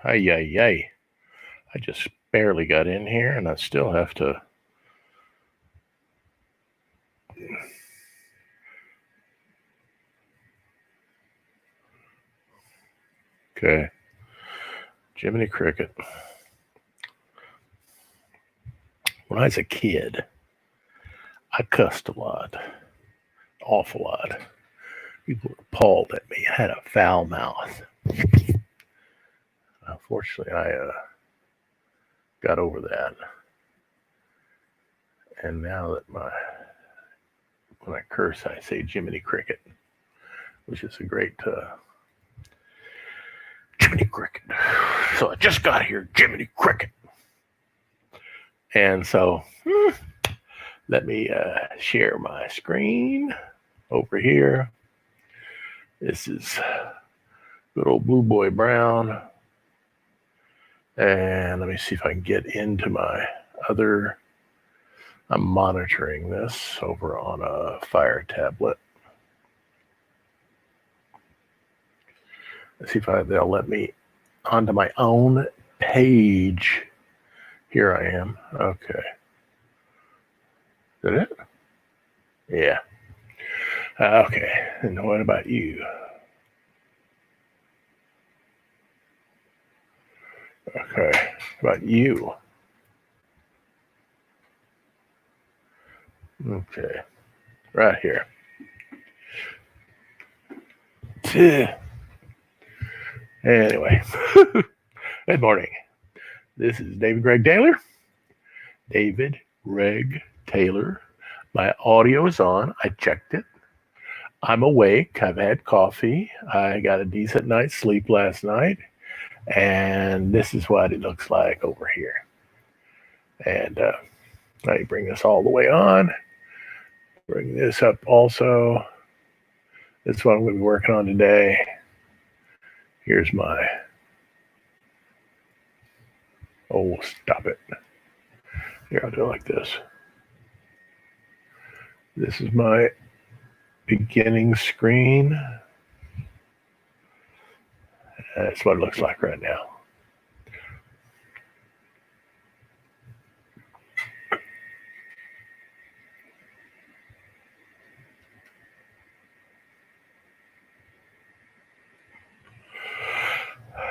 Ay, ay, ay. I just barely got in here and I still have to. Okay. Jiminy Cricket. When I was a kid, I cussed a lot, awful lot. People were appalled at me. I had a foul mouth. Unfortunately, I got over that. And now that when I curse, I say Jiminy Cricket, which is a great Jiminy Cricket. So I just got here, Jiminy Cricket. And so let me share my screen over here. This is good old Blue Boy Brown. And let me see if I can get into my other. I'm monitoring this over on a Fire tablet. Let's see if they'll let me onto my own page. Here I am. Okay. Is that it? Yeah. Okay. And what about you? Okay. How about you? Okay. Right here. Anyway. Good morning. This is David Greg Taylor. David Greg Taylor. My audio is on. I checked it. I'm awake. I've had coffee. I got a decent night's sleep last night. And this is what it looks like over here. And let me bring this all the way on. Bring this up also. That's what I'm going to be working on today. Here's my. Oh, stop it. Here, I'll do it like this. This is my beginning screen. That's what it looks like right now.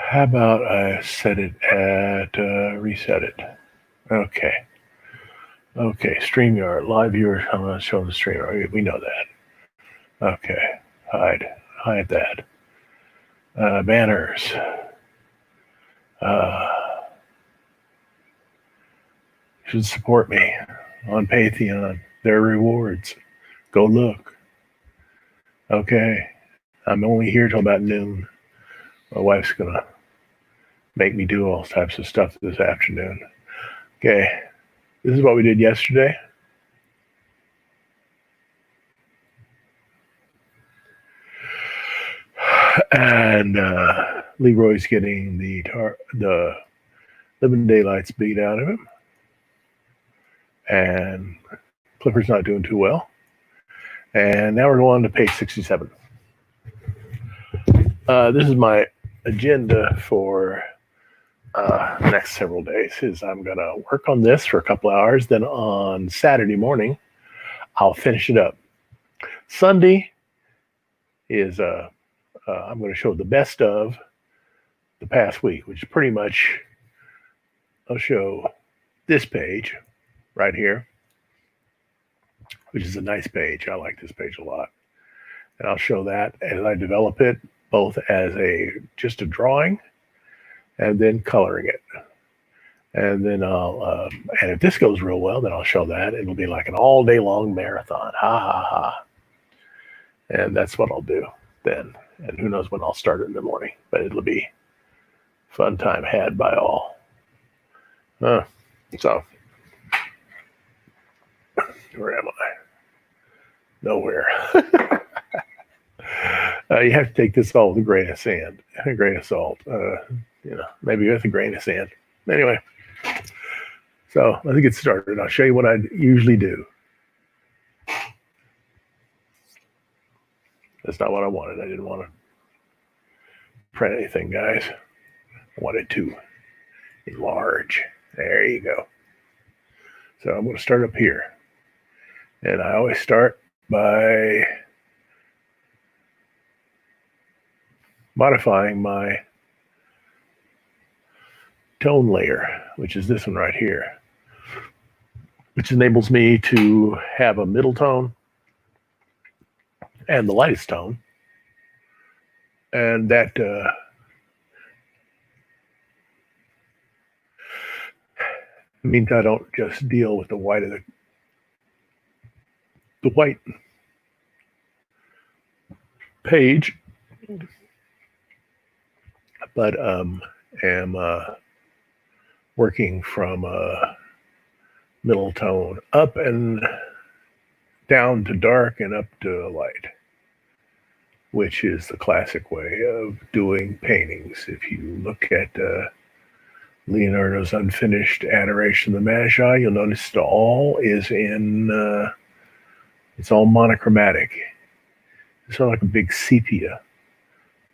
How about I set it at reset it? Okay. Okay, StreamYard, live viewers. I'm going to show the StreamYard. We know that. Okay, hide that. Banners. Should support me on Patreon. Their rewards. Go look. Okay, I'm only here till about noon. My wife's gonna make me do all types of stuff this afternoon. Okay, this is what we did yesterday. And Leroy's getting the Living Daylights beat out of him. And Clifford's not doing too well. And now we're going to page 67. This is my agenda for the next several days. Is I'm going to work on this for a couple hours. Then on Saturday morning, I'll finish it up. Sunday is I'm going to show the best of the past week, which is pretty much I'll show this page right here, which is a nice page. I like this page a lot. And I'll show that as I develop it, both as just a drawing and then coloring it. And then and if this goes real well, then I'll show that. It'll be like an all day long marathon. Ha ha ha. And that's what I'll do then. And who knows when I'll start it in the morning, but it'll be fun time had by all. So, where am I? Nowhere. You have to take this all with a grain of sand, a grain of salt. Maybe with a grain of sand. Anyway, so let's get started. I'll show you what I usually do. That's not what I wanted. I didn't want to print anything, guys. I want it to enlarge. There you go. So I'm going to start up here. And I always start by modifying my tone layer, which is this one right here, which enables me to have a middle tone and the lightest tone. And that means I don't just deal with the white of the white page, but am working from middle tone up and down to dark and up to light, which is the classic way of doing paintings. If you look at Leonardo's unfinished Adoration of the Magi, you'll notice it all is in, it's all monochromatic. It's sort of like a big sepia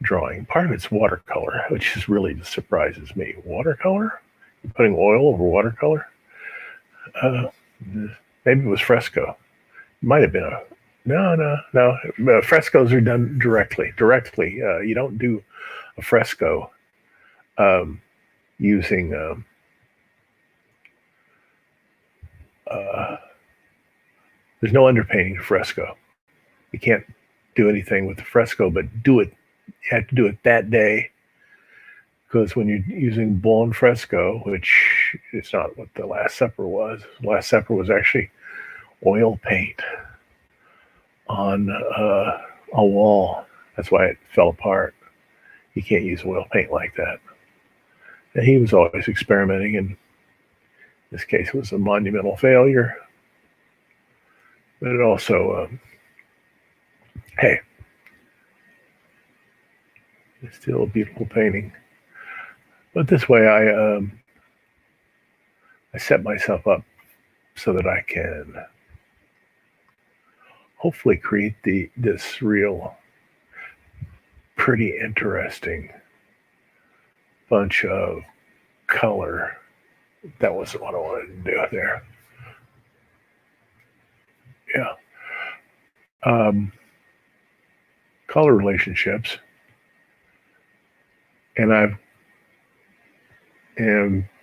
drawing. Part of it's watercolor, which is really just surprises me. Watercolor? You're putting oil over watercolor? Maybe it was fresco. It might have been a no. Frescoes are done directly. You don't do a fresco using there's no underpainting fresco. You can't do anything with the fresco, but do it. You have to do it that day, because when you're using buon fresco, which it's not what the Last Supper was. The Last Supper was actually oil paint on a wall. That's why it fell apart. You can't use oil paint like that. And he was always experimenting, and in this case it was a monumental failure. But it also, hey, it's still a beautiful painting. But this way I set myself up so that I can hopefully create this real pretty interesting bunch of color. That wasn't what I wanted to do there. Yeah. Color relationships. And I've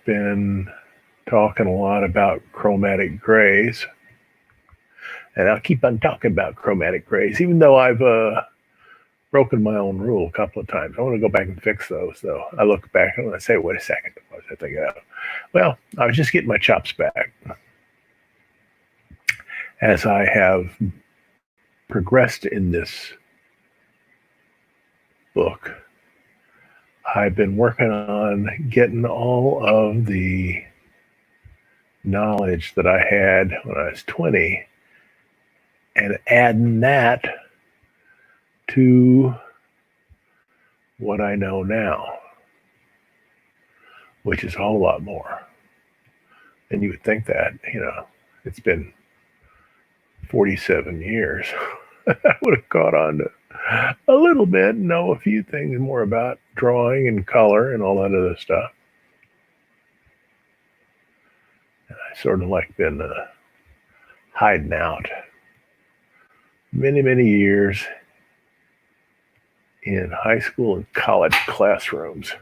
been talking a lot about chromatic grays. And I'll keep on talking about chromatic grays, even though I've broken my own rule a couple of times. I want to go back and fix those, though. I look back and I say, wait a second, what was I thinking of? Well, I was just getting my chops back. As I have progressed in this book, I've been working on getting all of the knowledge that I had when I was 20 and adding that to what I know now, which is a whole lot more. And you would think that, it's been 47 years. I would have caught on to a little bit, know a few things more about drawing and color and all that other stuff. And I sort of like been hiding out many, many years in high school and college classrooms,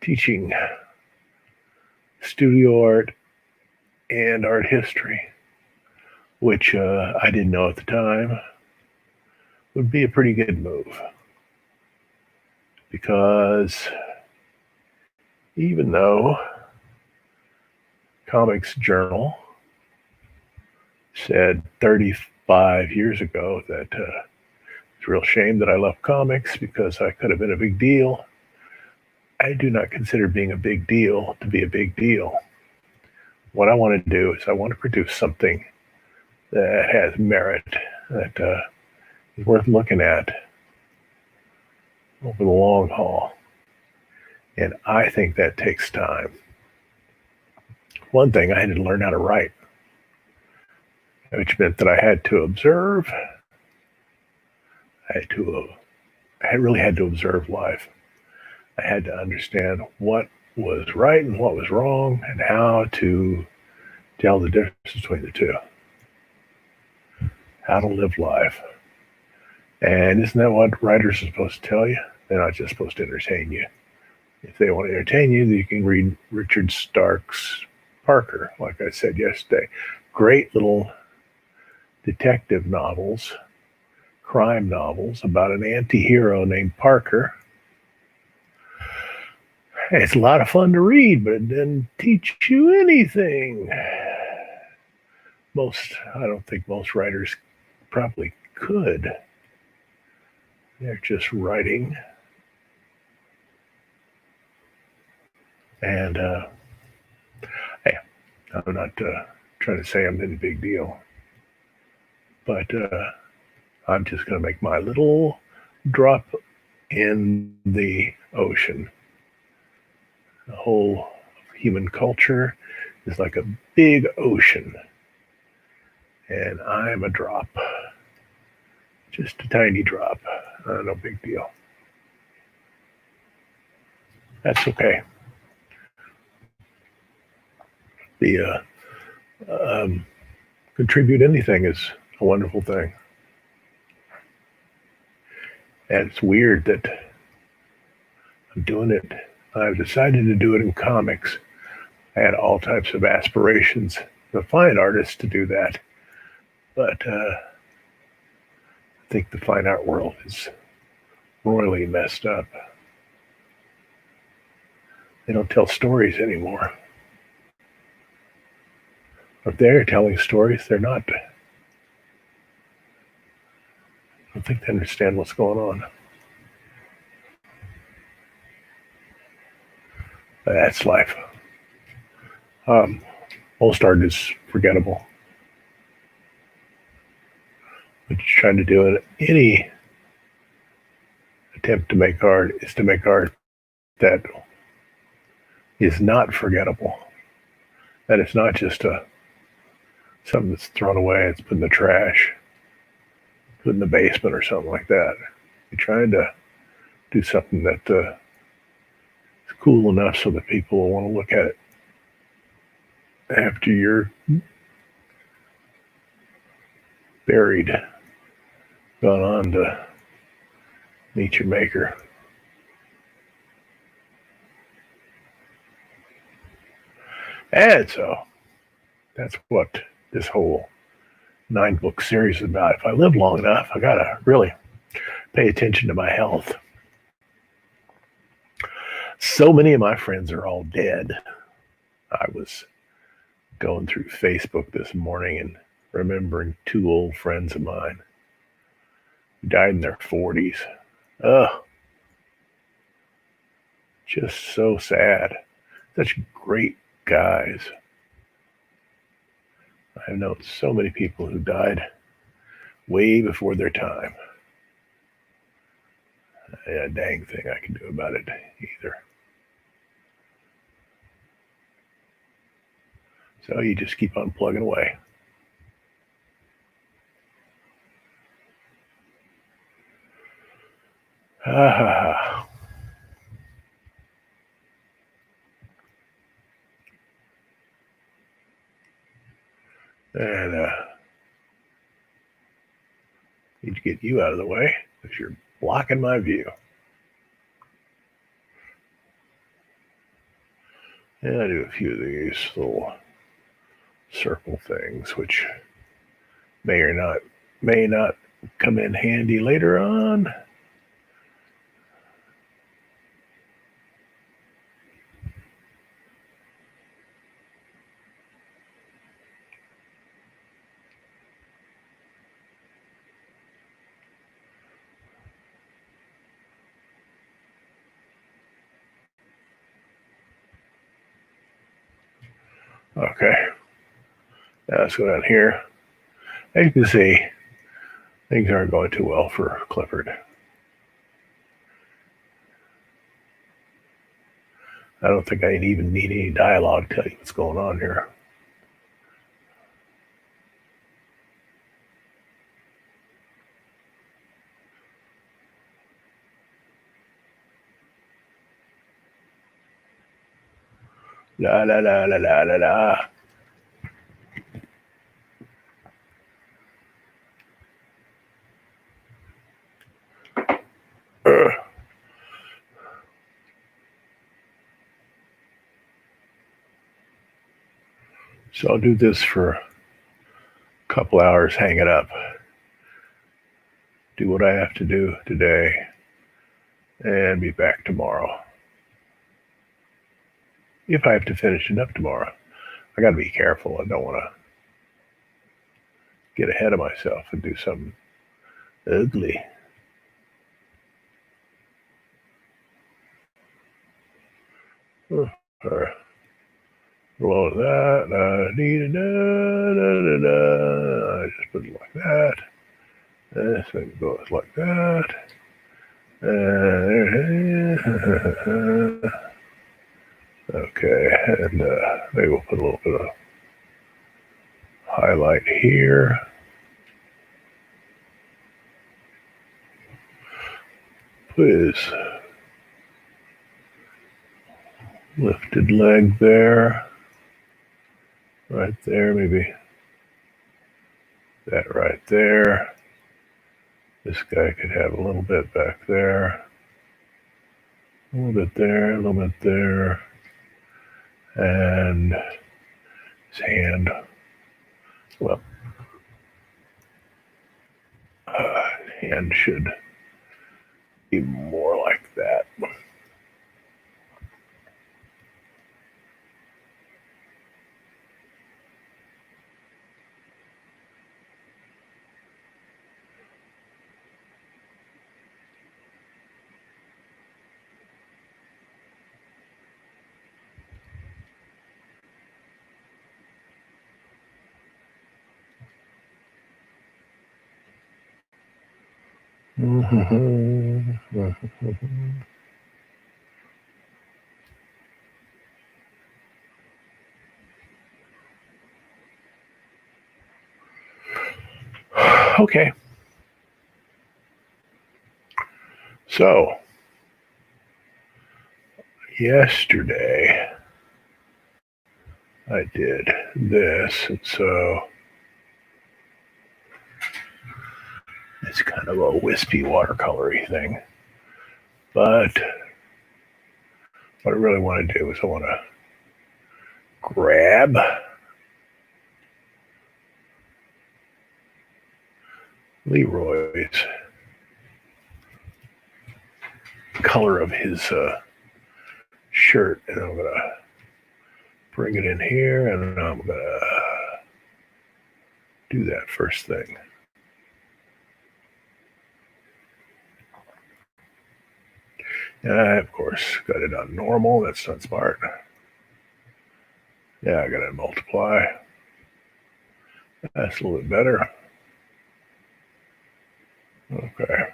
teaching studio art and art history, which I didn't know at the time would be a pretty good move. Because even though Comics Journal said 35 years ago that it's a real shame that I left comics because I could have been a big deal, I do not consider being a big deal to be a big deal. What I want to do is I want to produce something that has merit, that is worth looking at over the long haul. And I think that takes time. One thing, I had to learn how to write, which meant that I had to observe. I really had to observe life. I had to understand what was right and what was wrong and how to tell the difference between the two, how to live life. And isn't that what writers are supposed to tell you? They're not just supposed to entertain you. If they want to entertain you, you can read Richard Stark's Parker, like I said yesterday. Great little detective novels, crime novels about an anti hero named Parker. It's a lot of fun to read, but it didn't teach you anything. I don't think most writers probably could. They're just writing. And hey, I'm not trying to say I'm any big deal, but I'm just going to make my little drop in the ocean. The whole human culture is like a big ocean, and I'm a drop, just a tiny drop. No big deal. That's okay. The contribute anything is a wonderful thing, and it's weird that I'm doing it. I've decided to do it in comics. I had all types of aspirations as a fine artist to do that, but I think the fine art world is royally messed up. They don't tell stories anymore. If they're telling stories, they're not. I don't think they understand what's going on. That's life. Most art is forgettable. What you're trying to do in any attempt to make art is to make art that is not forgettable. That it's not just something that's thrown away, it's put in the trash, put in the basement or something like that. You're trying to do something that is cool enough so that people will want to look at it after you're buried, gone on to meet your maker. And so that's what this whole 9-book series is about. If I live long enough, I gotta really pay attention to my health. So many of my friends are all dead. I was going through Facebook this morning and remembering 2 old friends of mine who died in their 40s. Ugh. Just so sad. Such great guys. I've known so many people who died way before their time. A dang thing I can do about it either. So you just keep on plugging away. And need to get you out of the way because you're blocking my view. And I do a few of these little circle things, which may not come in handy later on. Okay. Now let's go down here. As you can see, things aren't going too well for Clifford. I don't think I even need any dialogue to tell you what's going on here. La la la la la la la. So I'll do this for a couple hours, hang it up, do what I have to do today, and be back tomorrow. If I have to finish it up tomorrow, I got to be careful. I don't want to get ahead of myself and do something ugly. Or below that, I just put it like that. This thing goes like that. Okay, and maybe we'll put a little bit of highlight here. Please. Lifted leg there. Right there, maybe that right there. This guy could have a little bit back there. A little bit there, a little bit there. And his hand. Well, hand should be more like that. Okay. So, yesterday I did this, and so it's kind of a wispy watercolory thing. But what I really want to do is I want to grab Leroy's color of his shirt, and I'm going to bring it in here, and I'm going to do that first thing. And I, of course, got it on normal. That's not smart. Yeah, I got to multiply. That's a little bit better. Okay.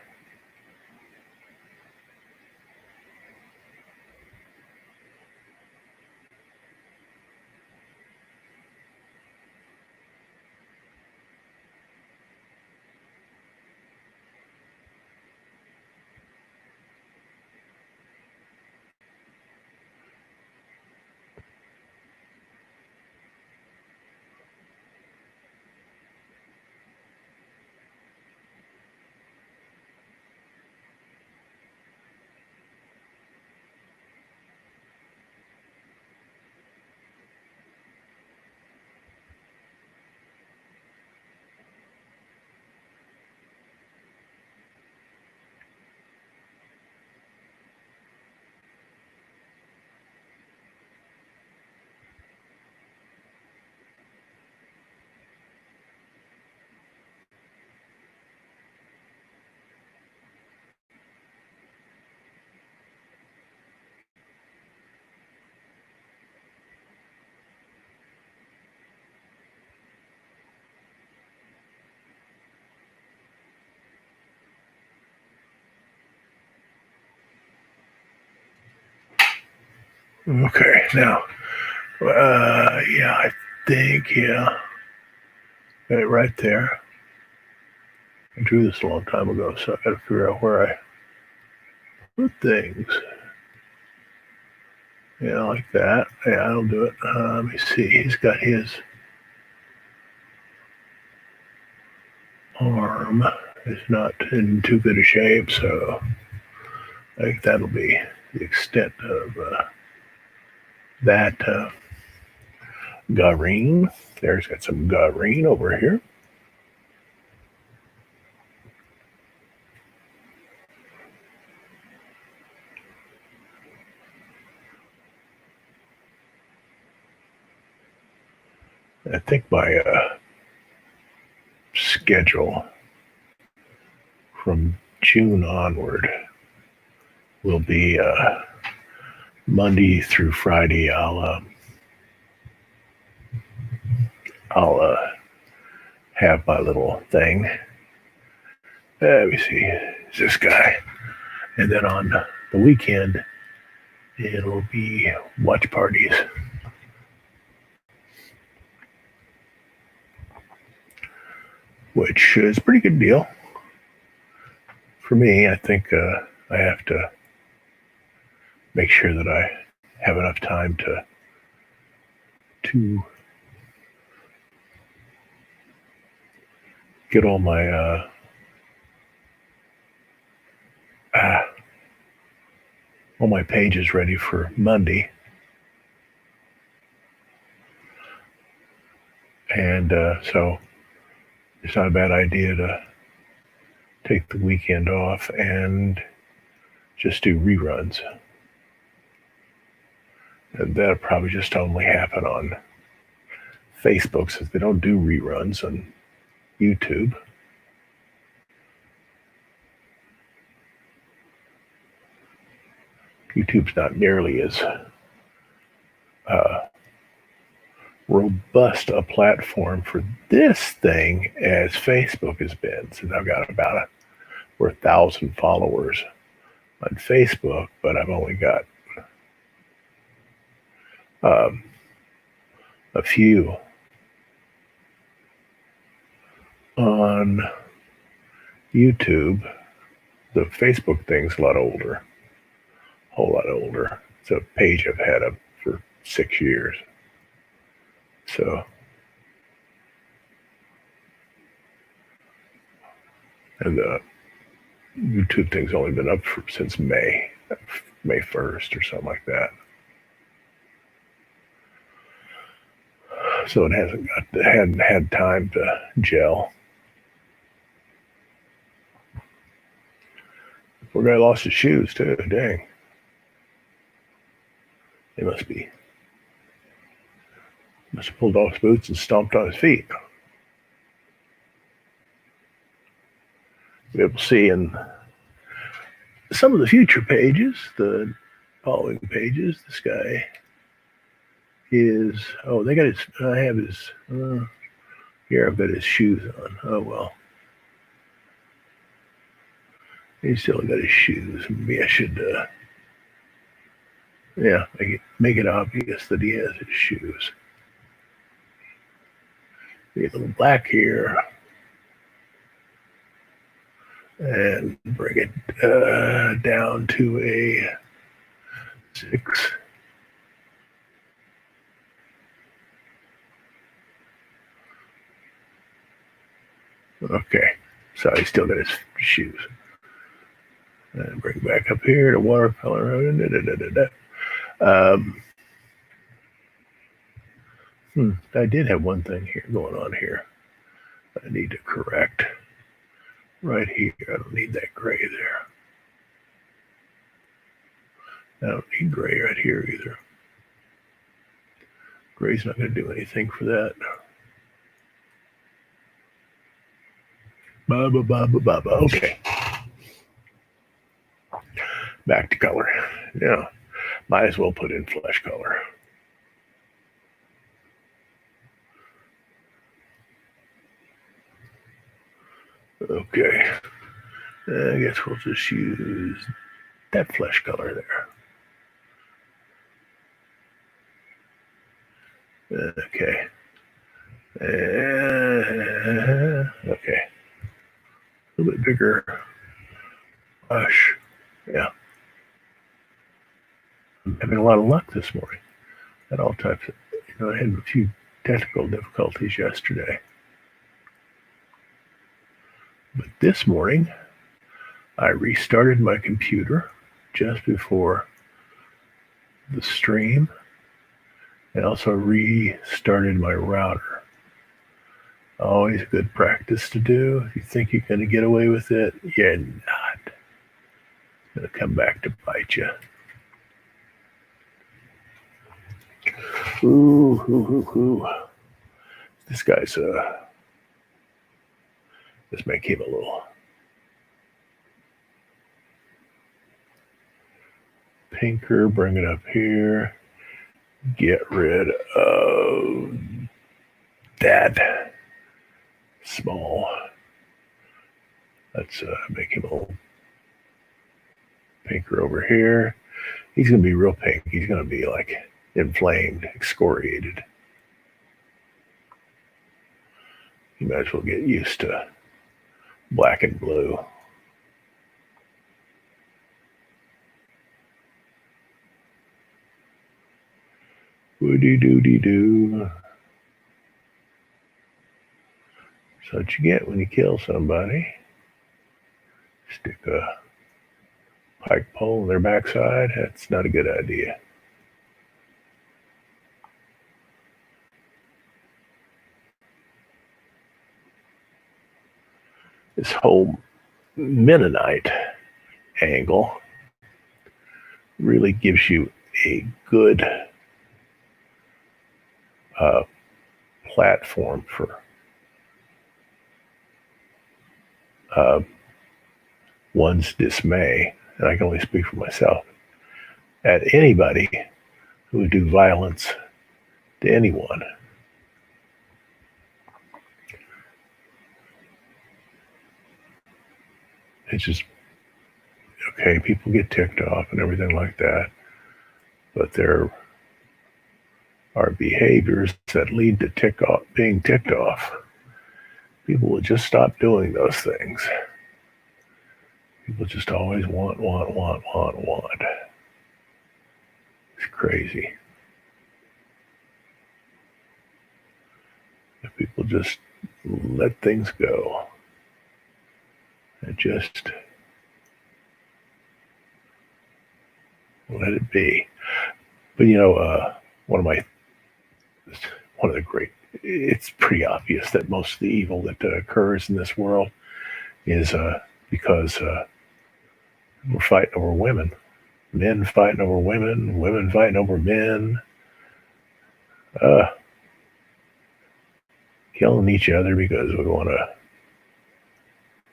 Okay, now, yeah, I think, yeah, right there. I drew this a long time ago, so I got to figure out where I put things. Yeah, like that. Yeah, I'll do it. Let me see. He's got his arm is not in too good a shape, so I think that'll be the extent of that Gareen. There's got some Gareen over here. I think my schedule from June onward will be Monday through Friday. I'll have my little thing. Let me see. It's this guy. And then on the weekend, it'll be watch parties. Which is a pretty good deal. For me, I think I have to make sure that I have enough time to get all my pages ready for Monday. And so it's not a bad idea to take the weekend off and just do reruns. And that'll probably just only happen on Facebook since they don't do reruns on YouTube. YouTube's not nearly as robust a platform for this thing as Facebook has been, since I've got about 1,000 followers on Facebook, but I've only got a few on YouTube. The Facebook thing's a lot older, a whole lot older. It's a page I've had up for 6 years. So, and the YouTube thing's only been up since May 1st or something like that. So it hadn't had time to gel. Poor guy lost his shoes too. Dang. They must have pulled off his boots and stomped on his feet. You'll be able to see in some of the future pages, the following pages, this guy is, they got his, I have his, here I've got his shoes on. Oh, well. He's still got his shoes. Maybe I should, make it obvious that he has his shoes. Get a little black here. And bring it down to a 6. Okay, so he still got his shoes. And bring back up here to watercolor. I did have one thing here going on here I need to correct. Right here, I don't need that gray there. I don't need gray right here either. Gray's not going to do anything for that. Okay. Back to color. Yeah, might as well put in flesh color. Okay. I guess we'll just use that flesh color there. Okay. Okay. A little bit bigger brush. Yeah. I'm having a lot of luck this morning. Had all types of, I had a few technical difficulties yesterday. But this morning, I restarted my computer just before the stream. I also restarted my router. Always good practice to do. If you think you're going to get away with it, you're not. It's going to come back to bite you. Ooh. This guy's, let's make him a little pinker, bring it up here. Get rid of that small. Let's make him a little pinker over here. He's going to be real pink. He's going to be like inflamed, excoriated. You might as well get used to black and blue. Woody-doody-doo. That's what you get when you kill somebody. Stick a pike pole in their backside. That's not a good idea. This whole Mennonite angle really gives you a good platform for one's dismay, and I can only speak for myself, at anybody who would do violence to anyone. It's just, okay, people get ticked off and everything like that, but there are behaviors that lead to being ticked off. People will just stop doing those things. People just always want. It's crazy. If people just let things go and just let it be. But one of the great, it's pretty obvious that most of the evil that occurs in this world is because we're fighting over women. Men fighting over women, women fighting over men, killing each other because we want to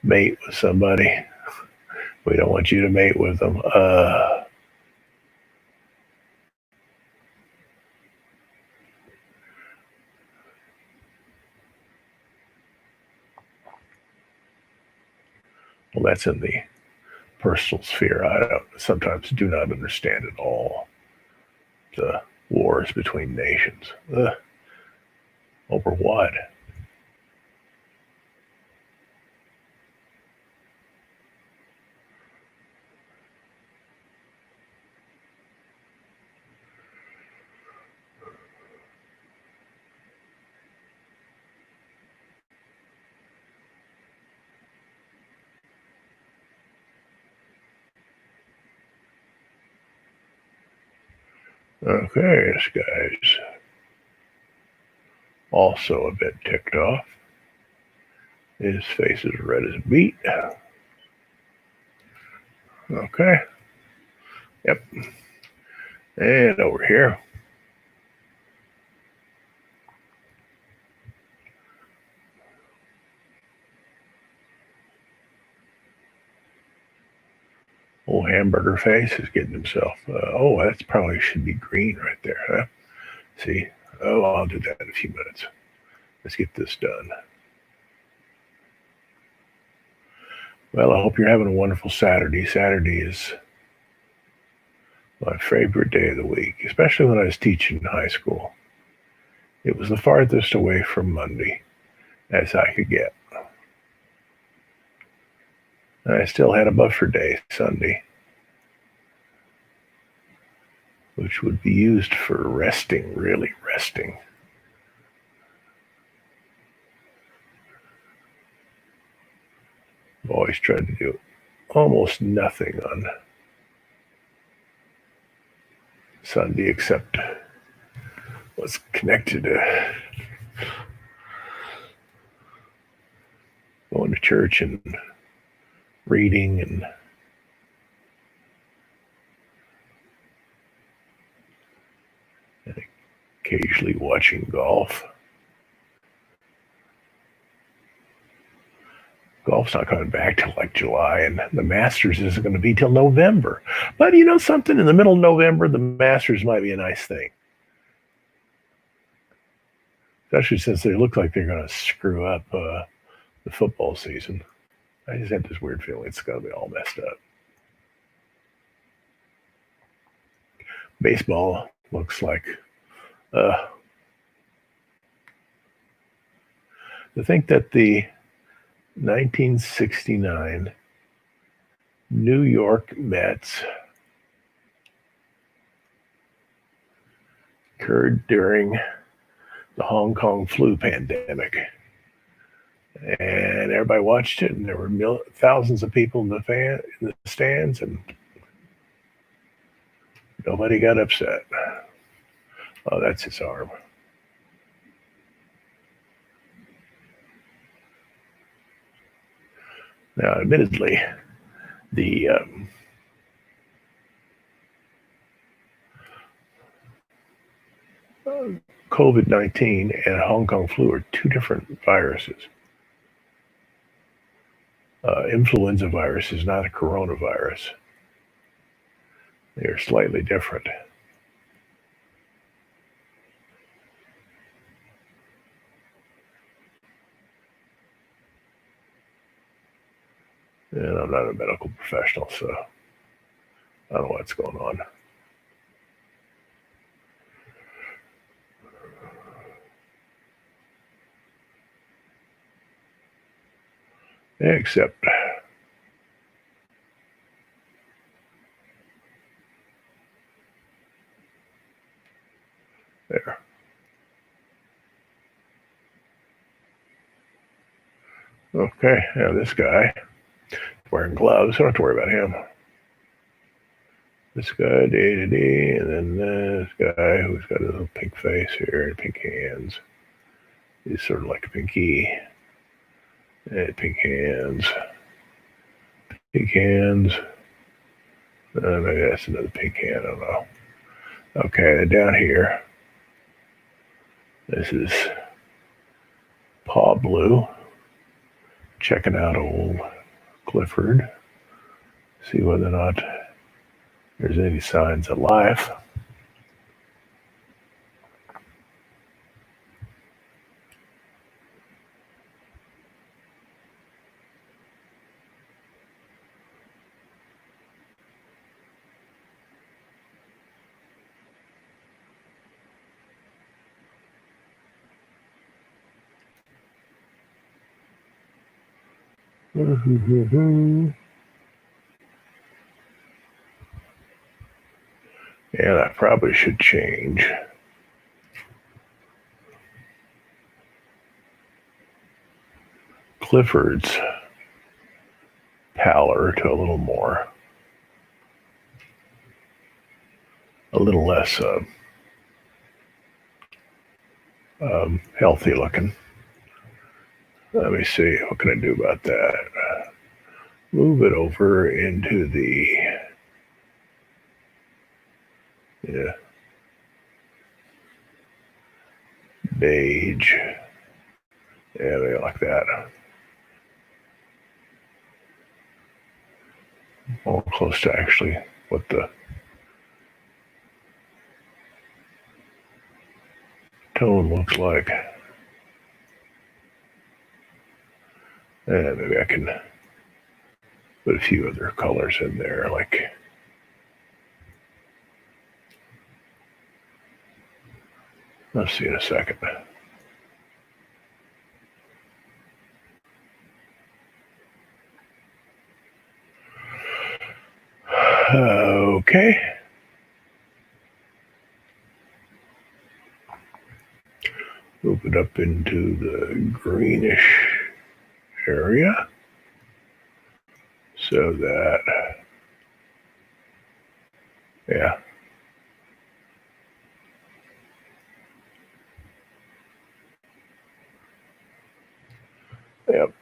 mate with somebody. We don't want you to mate with them. Well, that's in the personal sphere. I sometimes do not understand at all the wars between nations. Over what? Okay, this guy's also a bit ticked off. His face is red as a beet. Okay. Yep. And over here. Old hamburger face is getting himself. That's probably should be green right there, huh? See? Oh, I'll do that in a few minutes. Let's get this done. Well, I hope you're having a wonderful Saturday. Saturday is my favorite day of the week, especially when I was teaching in high school. It was the farthest away from Monday as I could get. And I still had a buffer day, Sunday. which would be used for resting, really resting. I've always tried to do almost nothing on Sunday except what's connected to going to church and reading and occasionally watching golf. Golf's not coming back till like July, and the Masters isn't going to be till November. But you know something? In the middle of November, the Masters might be a nice thing. Especially since they look like they're going to screw up the football season. I just have this weird feeling it's going to be all messed up. Baseball looks like to think that the 1969 New York Mets occurred during the Hong Kong flu pandemic. And everybody watched it, and there were thousands of people in the stands, and nobody got upset. Oh, that's his arm. Now, admittedly, the COVID-19 and Hong Kong flu are two different viruses. Influenza virus is not a coronavirus. They are slightly different. And I'm not a medical professional, so I don't know what's going on. Except there. Okay, now this guy wearing gloves. I don't have to worry about him. This guy, and then this guy who's got a little pink face here and pink hands. He's sort of like a pinky. And pink hands. Pink hands. Maybe that's another pink hand. I don't know. Okay, down here. This is Paw Blue. Checking out old Clifford. See whether or not there's any signs of life. Yeah, I probably should change Clifford's pallor to a little less healthy looking. Let me see, what can I do about that? Move it over into the, beige. Yeah, maybe like that. More close to actually what the tone looks like. And maybe I can put a few other colors in there, like I'll see in a second. Okay. Move it up into the greenish area so that, yeah. Yep.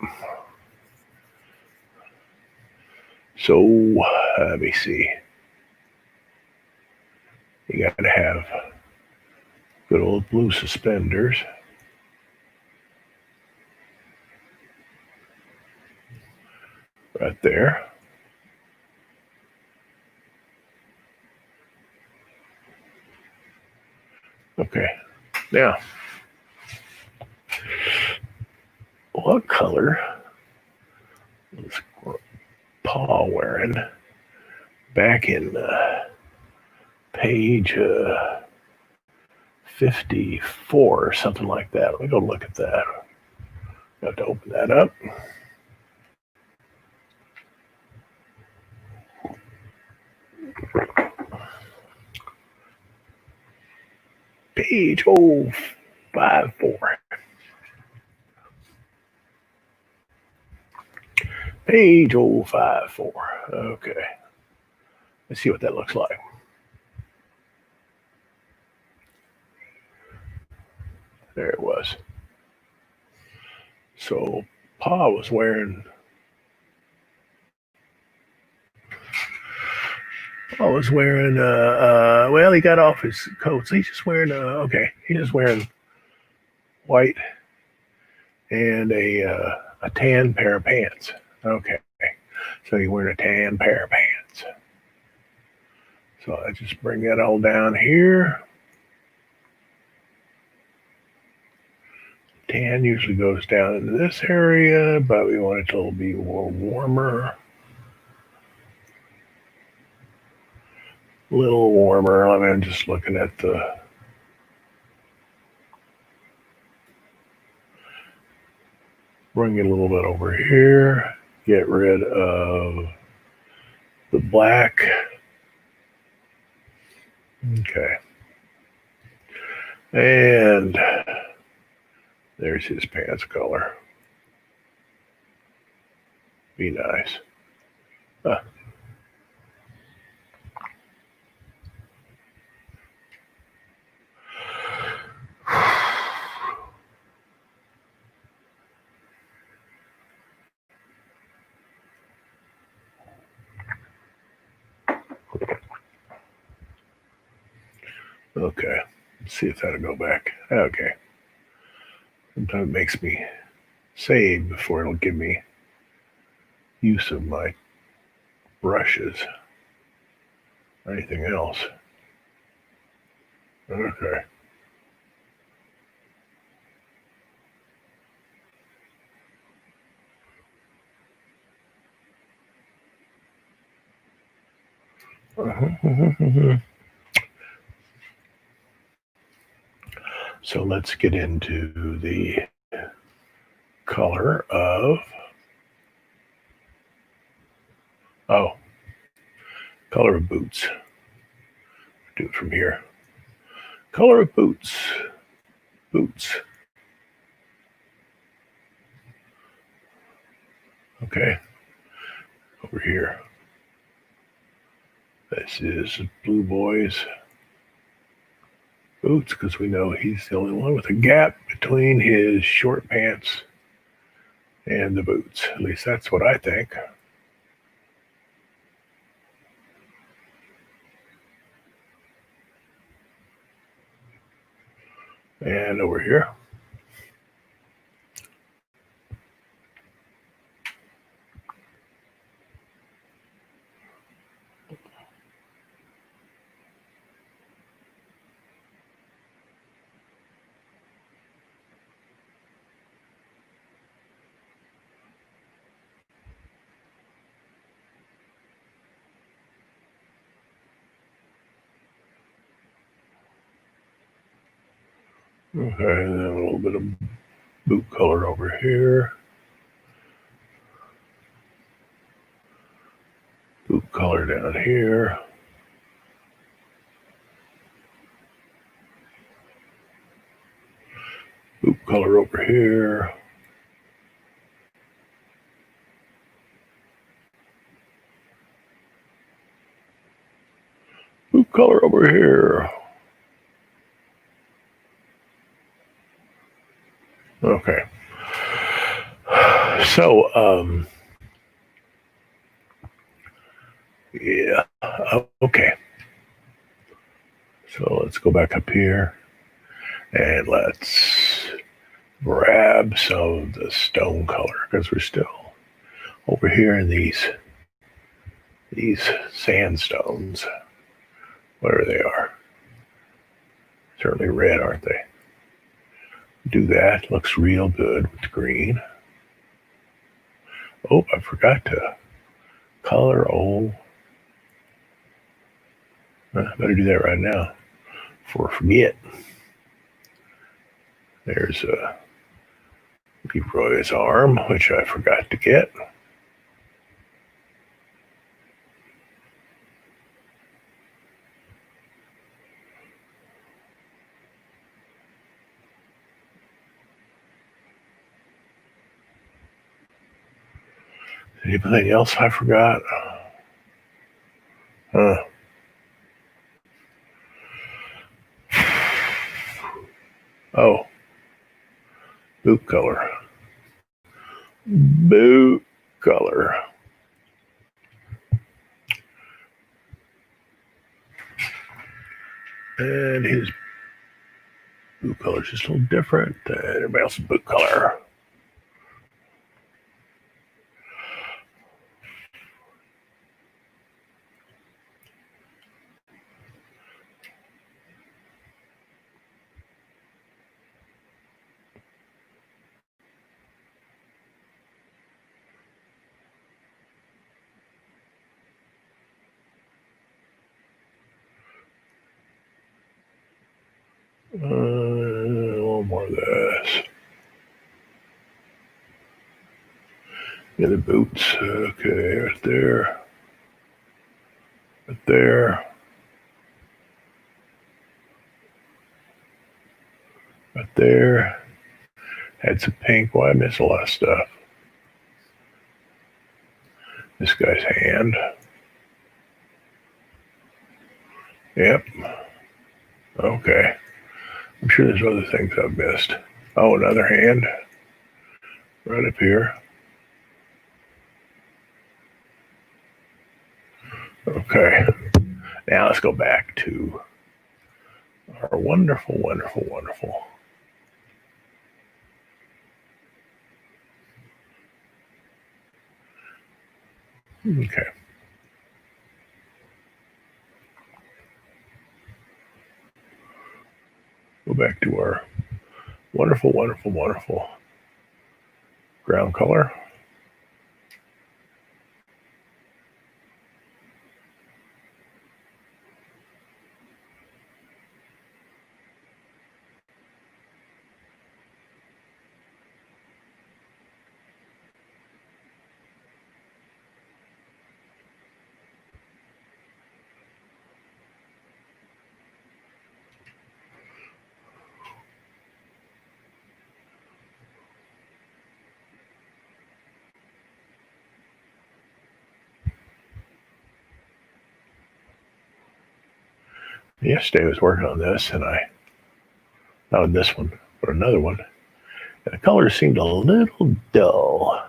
So let me see. You got to have good old blue suspenders. Right there. Okay. Now, what color was Paul wearing back in page 54 or something like that? Let me go look at that. I have to open that up. Page 054. Page 054. Okay. Let's see what that looks like. There it was. So Pa was wearing. Well, he got off his coat, so he's just wearing. He's just wearing white and a tan pair of pants. Okay, so he's wearing a tan pair of pants. So I just bring that all down here. Tan usually goes down into this area, but we want it to be a little warmer. A little warmer. I'm just looking at the. Bring it a little bit over here. Get rid of the black. Okay. And there's his pants color. Be nice. Okay. Let's see if that'll go back. Okay. Sometimes it makes me save before it'll give me use of my brushes or anything else. Okay. So let's get into the color of, color of boots. Do it from here. Color of boots. Boots. Okay. Over here. This is Blue Boy's boots because we know he's the only one with a gap between his short pants and the boots. At least that's what I think. And over here. Okay, and then a little bit of boot color over here. Boot color down here. color over here. Blue color over here. Okay. So, yeah. Okay. So let's go back up here and let's grab some of the stone color because we're still over here in these sandstones, whatever they are. Certainly red, aren't they? Do that. Looks real good with the green. Oh, I forgot to color. Oh, I better do that right now before I forget. There's Leroy's arm, which I forgot to get. Anything else I forgot? Oh, boot color. Boot color. And his boot color is just a little different than everybody else's boot color. One more of this. Yeah, the boots. Okay, right there. Right there. Right there. Had some pink. Why I miss a lot of stuff. This guy's hand. Yep. Okay. I'm sure there's other things I've missed. Oh, another hand. Right up here. Okay. Now let's go back to our wonderful, wonderful, wonderful. Okay. Go back to our wonderful, wonderful, wonderful ground color. Yesterday I was working on this, and not on this one, but another one, and the color seemed a little dull.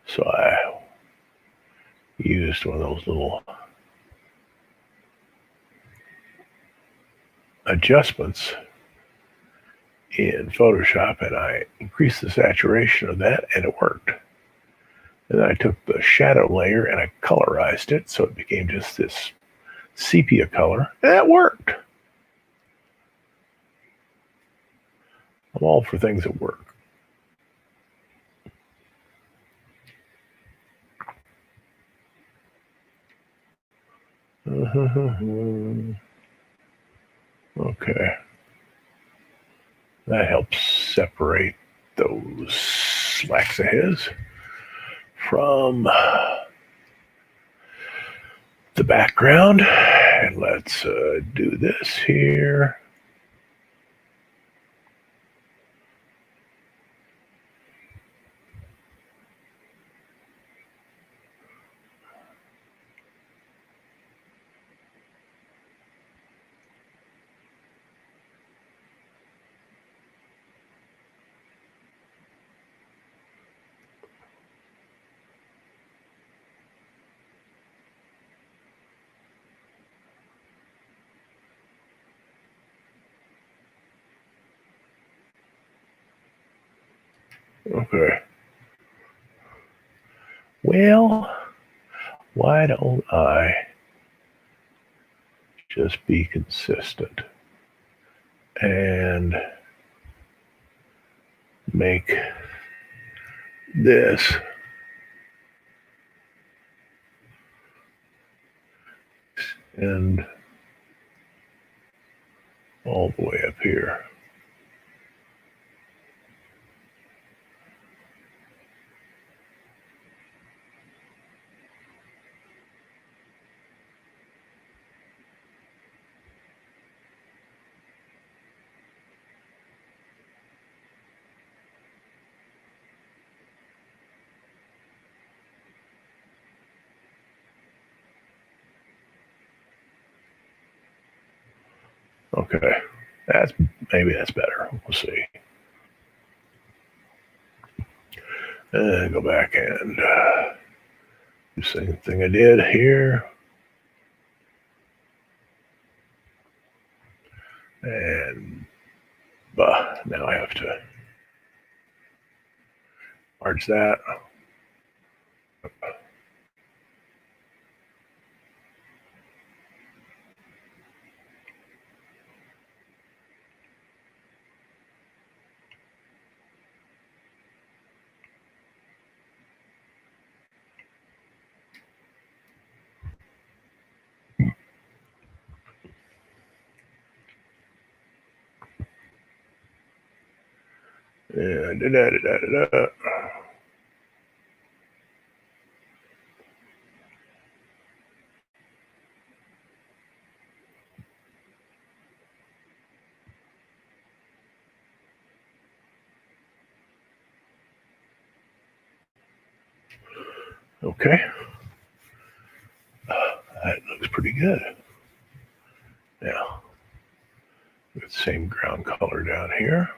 So I used one of those little adjustments in Photoshop, and I increased the saturation of that, and it worked. And then I took the shadow layer and I colorized it, so it became just this sepia color, and that worked. I'm all for things that work. Okay. That helps separate those slacks of his from the background. And let's do this here. Okay. Well, why don't I just be consistent and make this and all the way up here. Okay. Maybe that's better. We'll see. And go back and do the same thing I did here. And now I have to merge that. And okay. That looks pretty good. Now, the same ground color down here.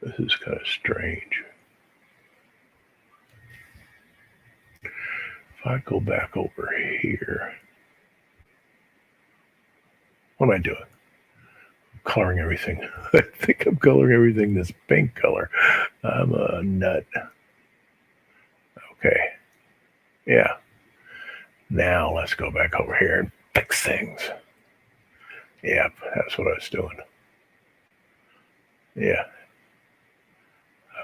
This is kind of strange. If I go back over here, what am I doing? Coloring everything. I think I'm coloring everything this pink color. I'm a nut. Okay. Yeah. Now let's go back over here and fix things. Yep, that's what I was doing. Yeah.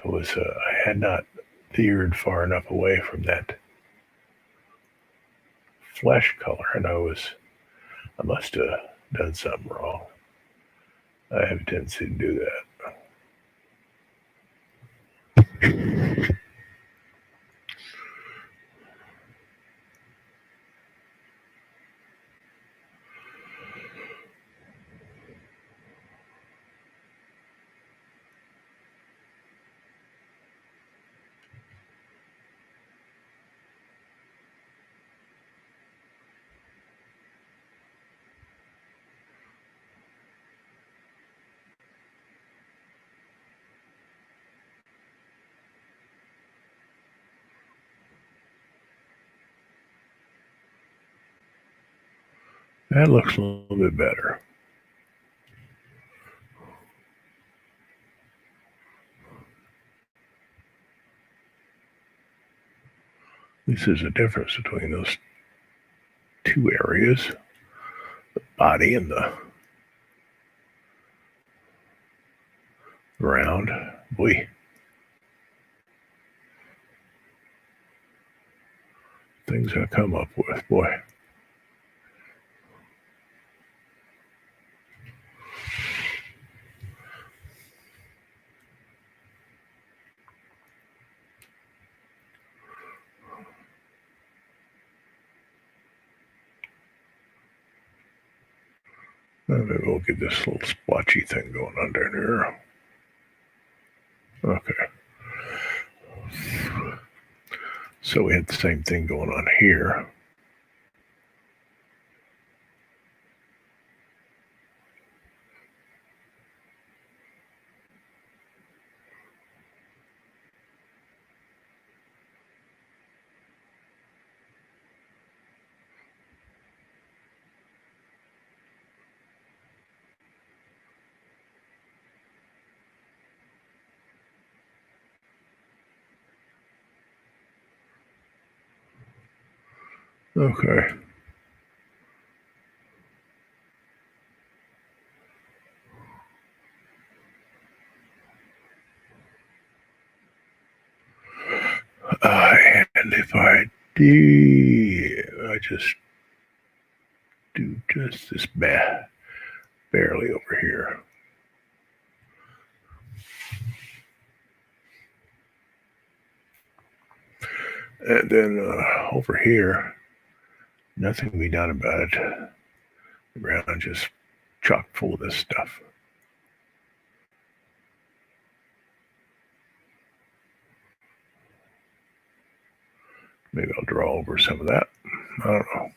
I had not veered far enough away from that flesh color, and I must have done something wrong. I have a tendency to do that. That looks a little bit better. At least there's a difference between those two areas, the body and the round. Boy, things I come up with, boy. Maybe we'll get this little splotchy thing going under here. Okay. So we had the same thing going on here. Okay. And if I just do just this barely over here. And then over here, nothing can be done about it. The ground just chock full of this stuff. Maybe I'll draw over some of that. I don't know.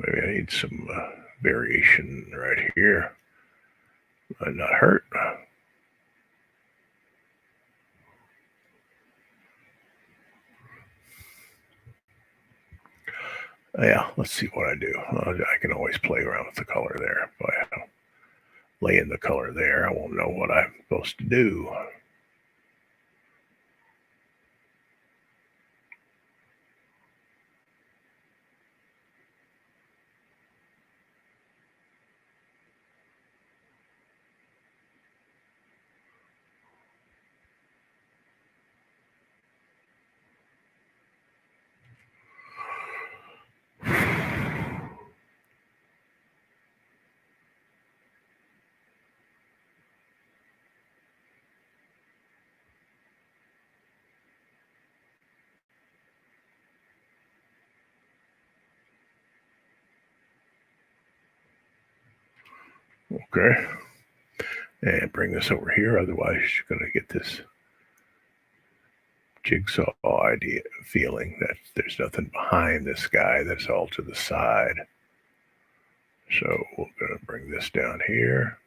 Maybe I need some variation right here. Might not hurt. Yeah, let's see what I do. I can always play around with the color there. If I lay in the color there, I won't know what I'm supposed to do. Okay. And bring this over here. Otherwise, you're going to get this jigsaw idea feeling that there's nothing behind this guy, that's all to the side. So we're going to bring this down here.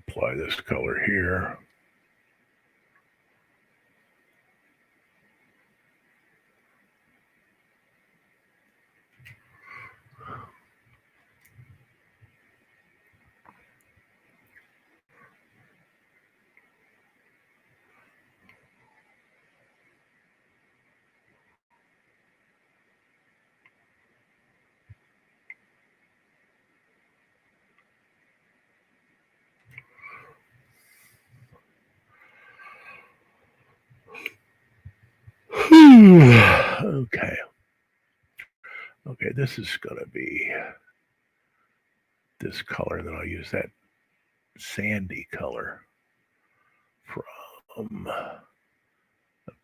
Apply this color here. Okay. Okay, this is going to be this color. Then I'll use that sandy color from a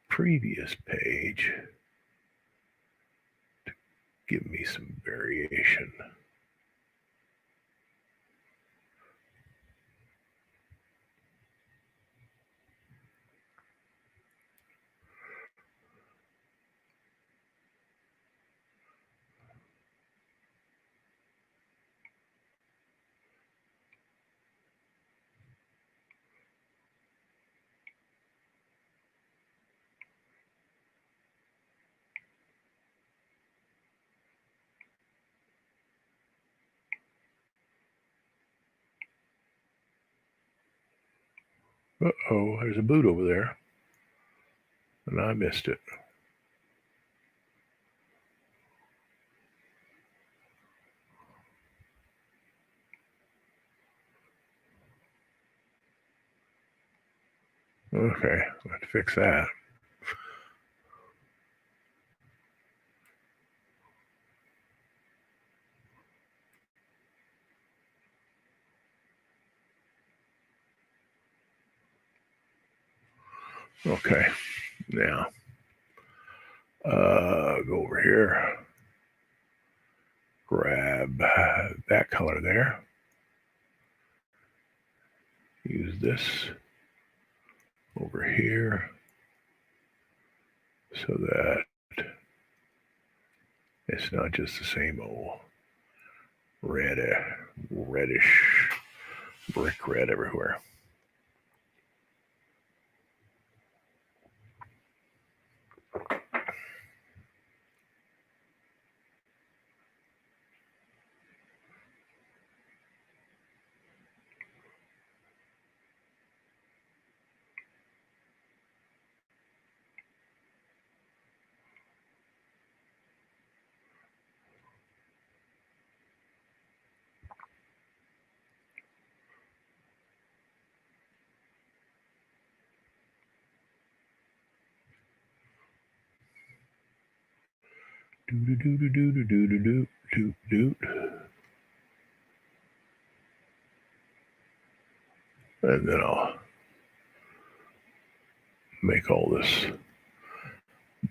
previous page to give me some variation. Uh-oh, there's a boot over there. And I missed it. Okay, I have to fix that. Okay, now go over here, grab that color there, use this over here so that it's not just the same old reddish brick red everywhere. And then I'll make all this,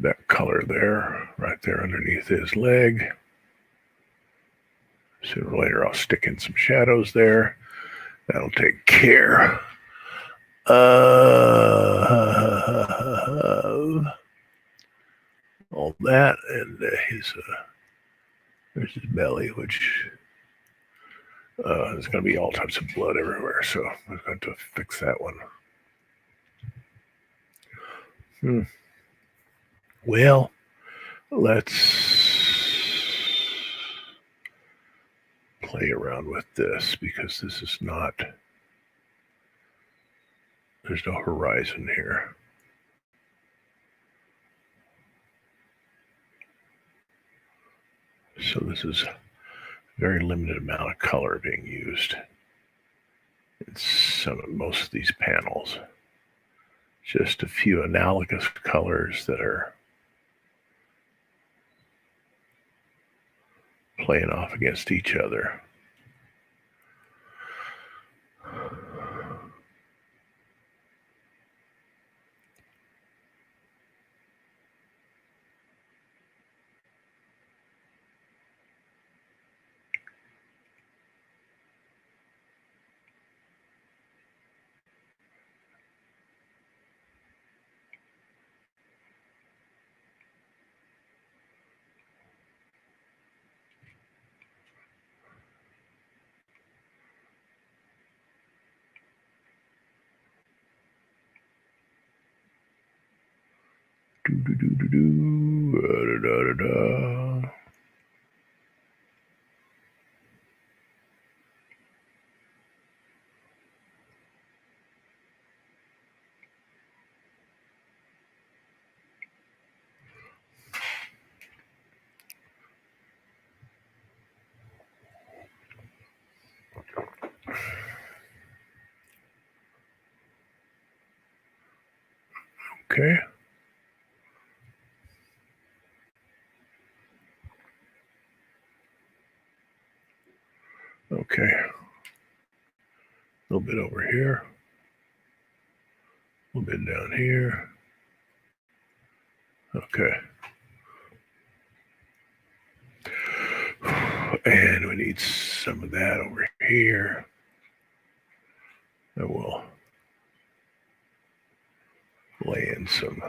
that color there, right there underneath his leg. Sooner or later, I'll stick in some shadows there. That'll take care of all that. And there's his belly, which there's going to be all types of blood everywhere. So I'm going to fix that one. Well, let's play around with this because this is not, there's no horizon here. So this is a very limited amount of color being used in most of these panels. Just a few analogous colors that are playing off against each other. Okay. Okay. A little bit over here. A little bit down here. Okay. And we need some of that over here. I will lay in some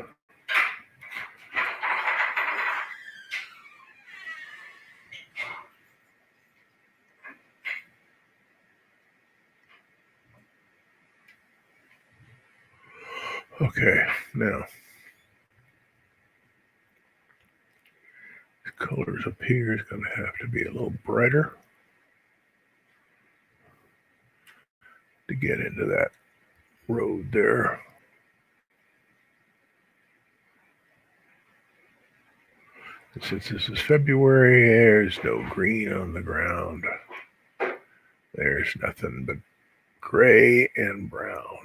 okay, now the colors up here is going to have to be a little brighter to get into that road there. And since this is February, there's no green on the ground. There's nothing but gray and brown.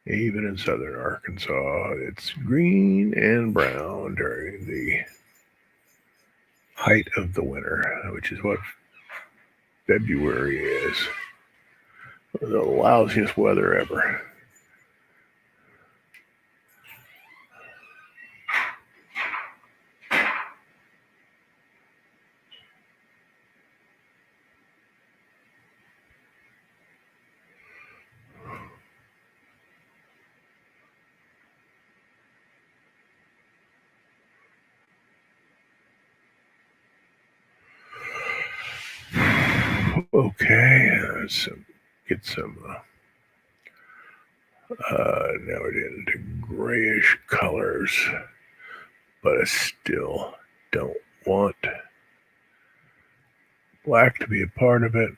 Even in southern Arkansas, it's green and brown during the height of the winter, which is what February is. The lousiest weather ever. Okay, let's get some. Now we're into grayish colors, but I still don't want black to be a part of it.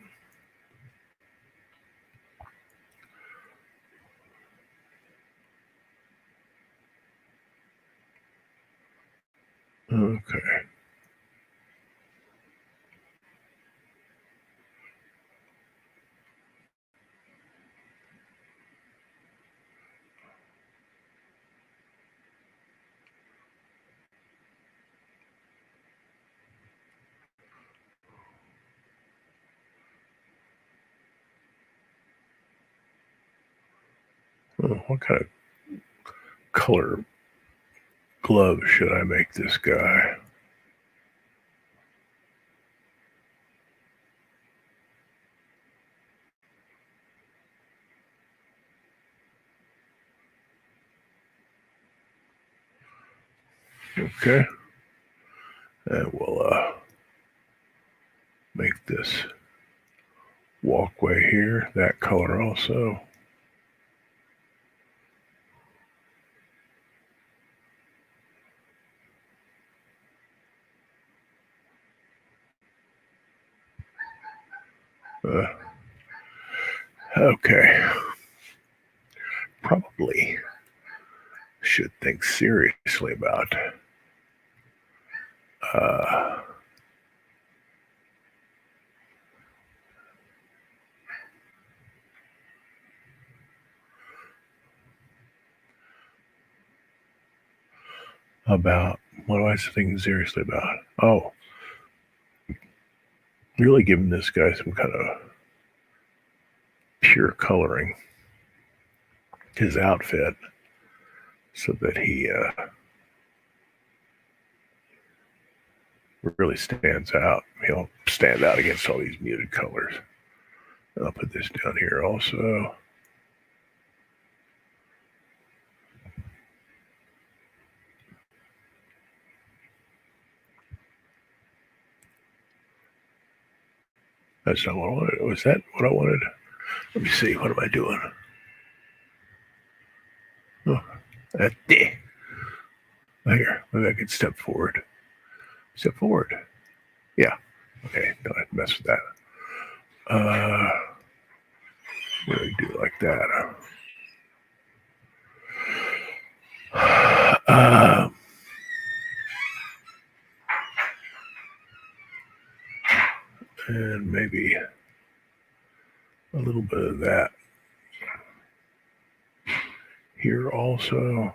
Okay. What kind of color glove should I make this guy? Okay. And we'll make this walkway here that color also. Okay. Probably should think seriously about what am I thinking seriously about? Oh, really giving this guy some kind of pure coloring, his outfit, so that he really stands out. He'll stand out against all these muted colors. I'll put this down here also. That's not what I wanted. Was that what I wanted? Let me see. What am I doing? Oh, here. Maybe I can step forward. Step forward. Yeah. Okay. Don't have to mess with that. What do I do like that? And maybe a little bit of that here also.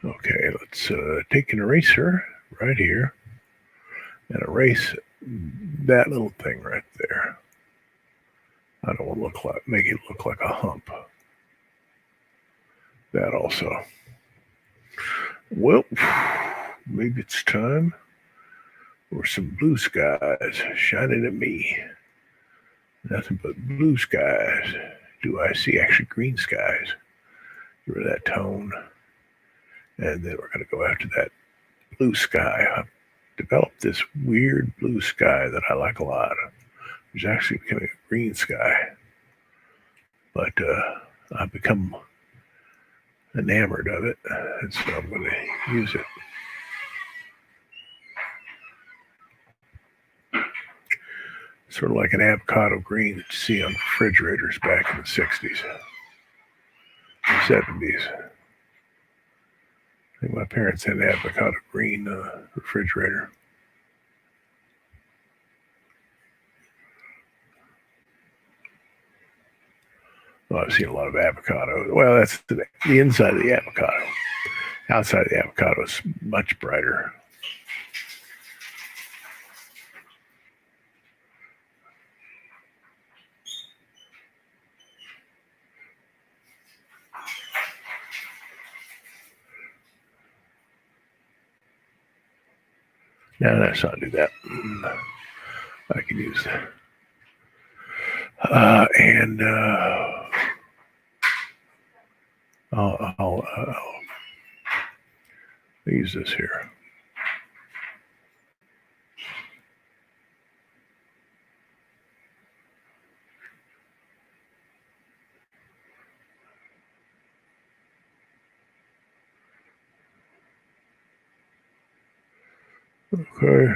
Okay, let's take an eraser right here and erase that little thing right there. I don't want to make it look like a hump. That also. Well, maybe it's time for some blue skies shining at me. Nothing but blue skies. Do I see actually green skies? Give her that tone. And then we're going to go after that blue sky. I've developed this weird blue sky that I like a lot. It's actually becoming a green sky. But I've become enamored of it. And so I'm going to use it. Sort of like an avocado green that you see on refrigerators back in the 60s, 70s. I think my parents had an avocado green refrigerator. Well, I've seen a lot of avocado. Well, that's the inside of the avocado. Outside of the avocado is much brighter. No, let's not do that. I can use that. I'll use this here. Okay.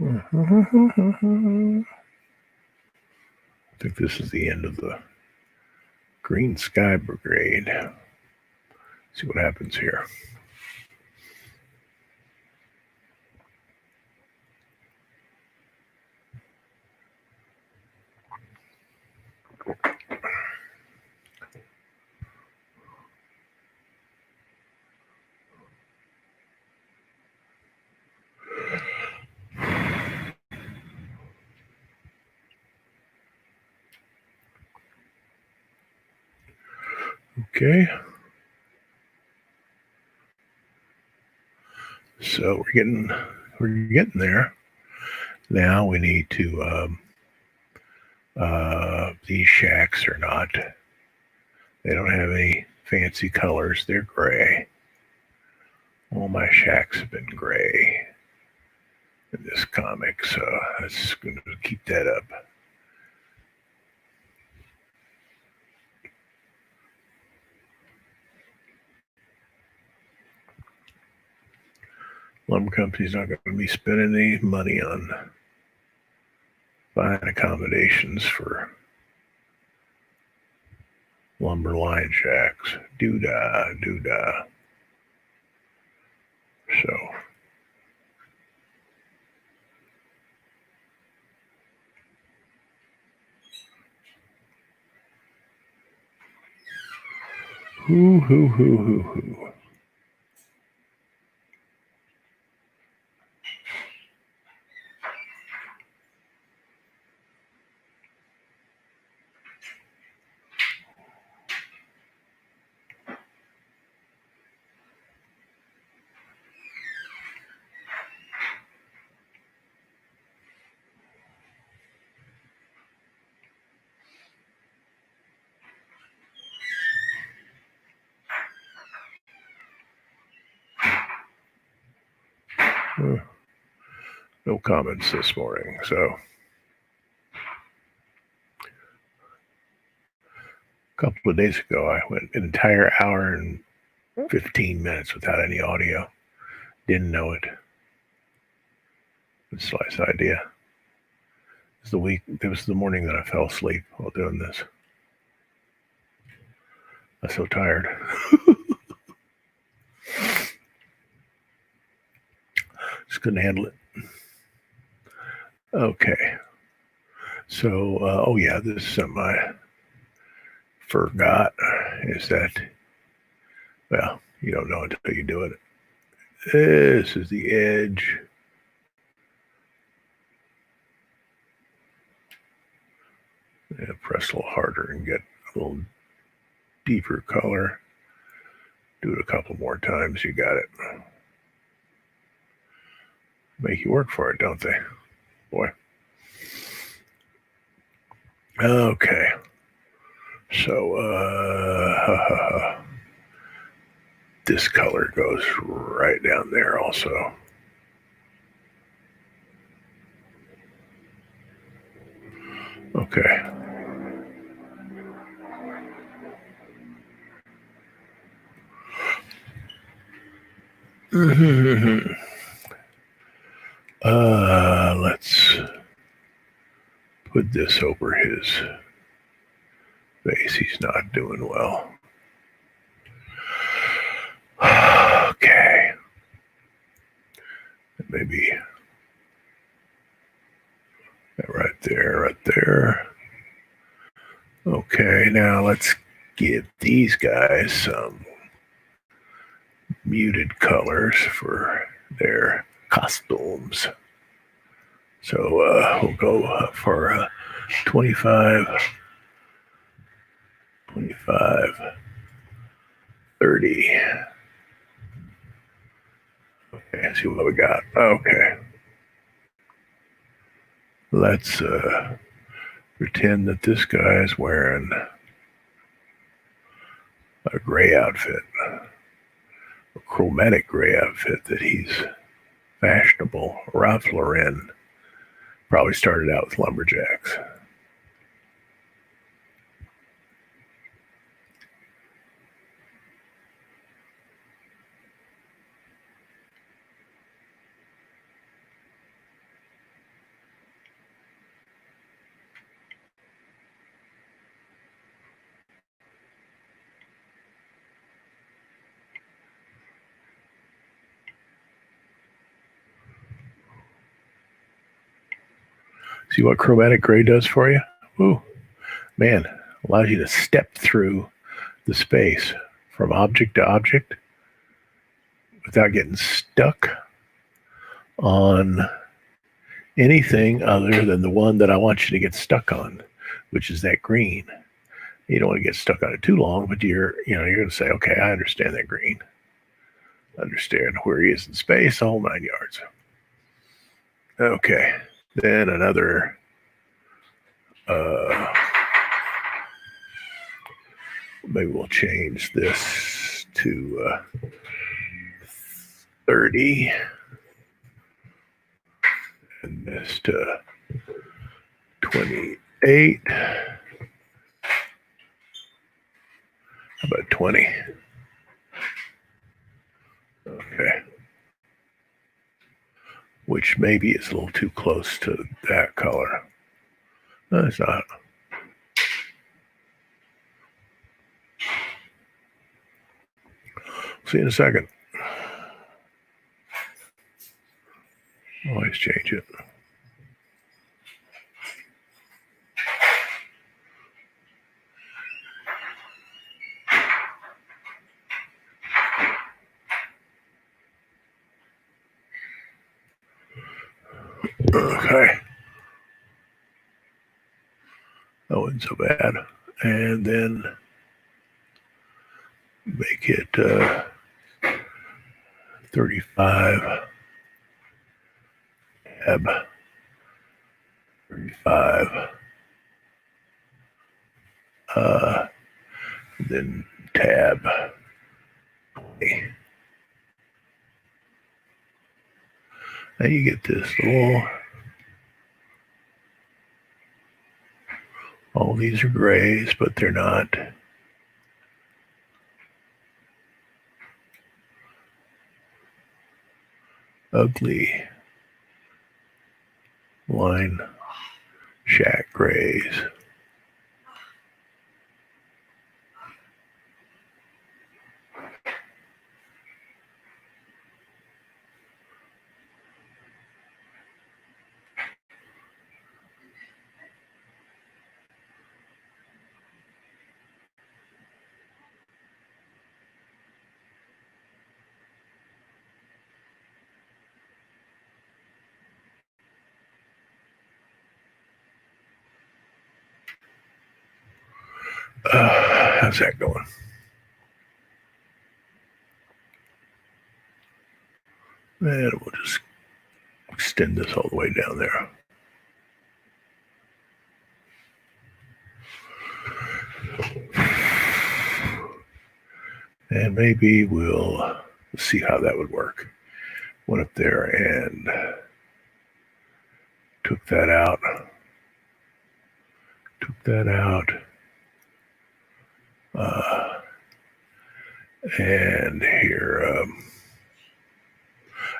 I think this is the end of the Green Sky Brigade. See what happens here. Okay. So we're getting there. Now we need to these shacks are not, they don't have any fancy colors. They're gray. All my shacks have been gray in this comic, so that's going to keep that up. Lumber company's not going to be spending any money on buying accommodations for lumber line shacks. Doo-dah, doo-dah. So hoo. No comments this morning, so a couple of days ago I went an entire hour and 15 minutes without any audio. Didn't know it. Slice idea. It was the morning that I fell asleep while doing this. I'm so tired. Just couldn't handle it. Okay. So, oh yeah, this is something I forgot. Is that, well, you don't know until you do it. This is the edge. And press a little harder and get a little deeper color. Do it a couple more times. You got it. Make you work for it, don't they? Boy. Okay. So, this color goes right down there also. Okay. Let's put this over his face. He's not doing well. Okay. Maybe right there, right there. Okay, now let's give these guys some muted colors for their costumes. So we'll go for 25, 25, 30. Okay, see what we got. Okay. Let's pretend that this guy is wearing a gray outfit, a chromatic gray outfit that he's fashionable. Ralph Lauren probably started out with lumberjacks. See what chromatic gray does for you? Ooh, man, allows you to step through the space from object to object without getting stuck on anything other than the one that I want you to get stuck on, which is that green. You don't want to get stuck on it too long, but you're going to say, okay, I understand that green. Understand where he is in space, the whole 9 yards. Okay, then another maybe we'll change this to 30 and this to 28. How about 20? Okay. Which maybe is a little too close to that color. No, it's not. See you in a second. Always change it. Okay. That wasn't so bad. And then make it 35. Tab 35. Then tab 20. Now you get this little. All these are grays, but they're not. Ugly line shack grays. How's that going? And we'll just extend this all the way down there. And maybe we'll see how that would work. Went up there and took that out. And here,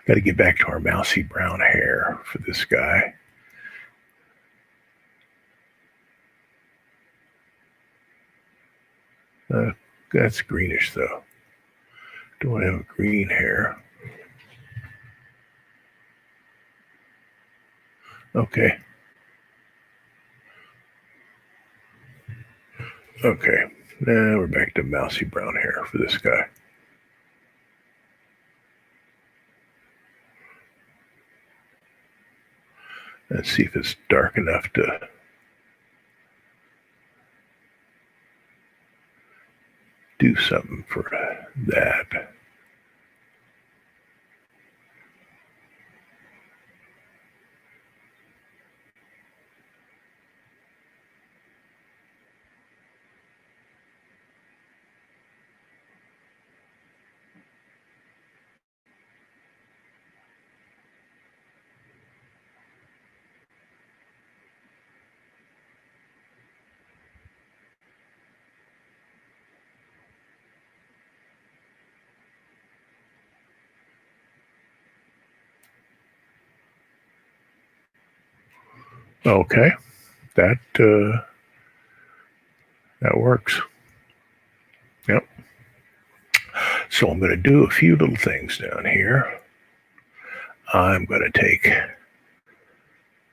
got to get back to our mousy brown hair for this guy. That's greenish though. Don't want to have green hair. Okay. Okay. Now we're back to mousy brown hair for this guy. Let's see if it's dark enough to do something for that. Okay, that works. Yep. So I'm going to do a few little things down here. I'm going to take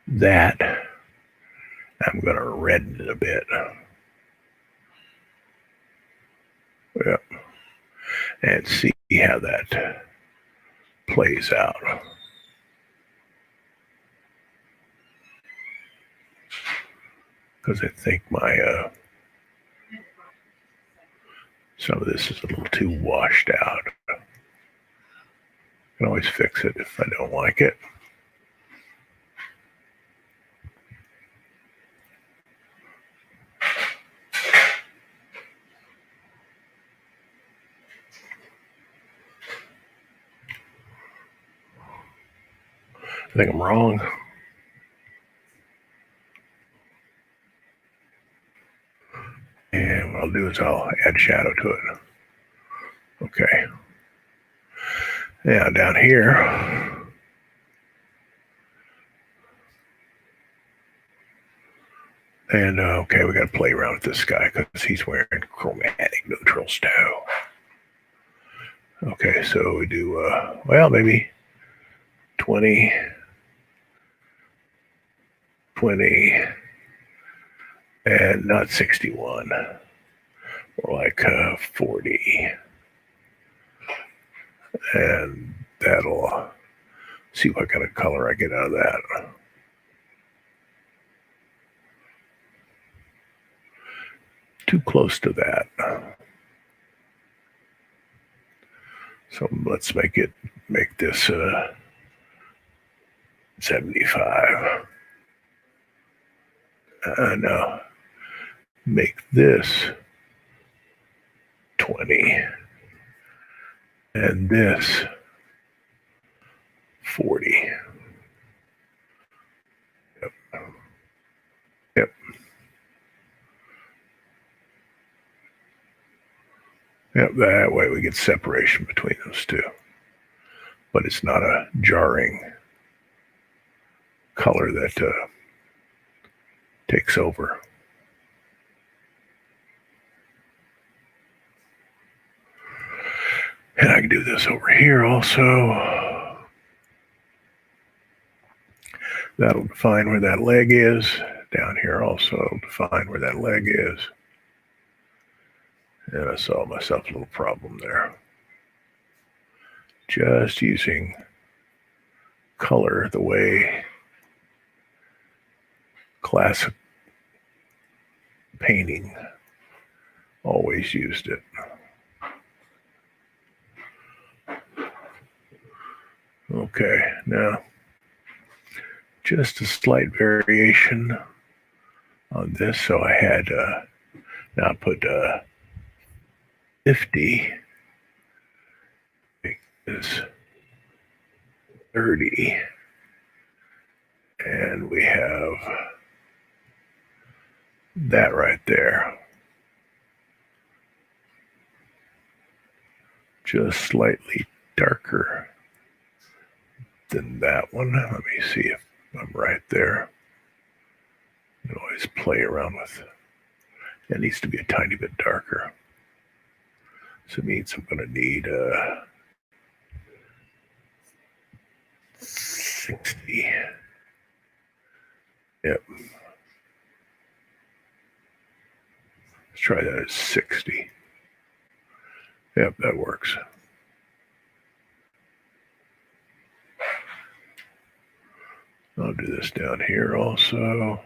that. I'm going to redden it a bit. Yep. And see how that plays out. Because I think my some of this is a little too washed out. I can always fix it if I don't like it. I think I'm wrong. And what I'll do is I'll add shadow to it. Okay. Now down here, and okay, we got to play around with this guy because he's wearing chromatic neutrals now. Okay, so we do, well, maybe 20, 20, and not 61, more like 40. And that'll see what kind of color I get out of that. Too close to that. So let's make this 75. No, make this 20. And this 40. Yep. Yep. Yep, that way we get separation between those two. But it's not a jarring color that takes over. And I can do this over here also. That'll define where that leg is. Down here also define where that leg is. And I solved myself a little problem there. Just using color the way classic painting Always used it. Okay, now just a slight variation on this. So I had now put 50 is 30, and we have that right there. Just slightly darker than that one. Let me see if I'm right there. You can always play around with it. It needs to be a tiny bit darker. So it means I'm going to need 60. Yep. Let's try that at 60. Yep, that works. I'll do this down here also.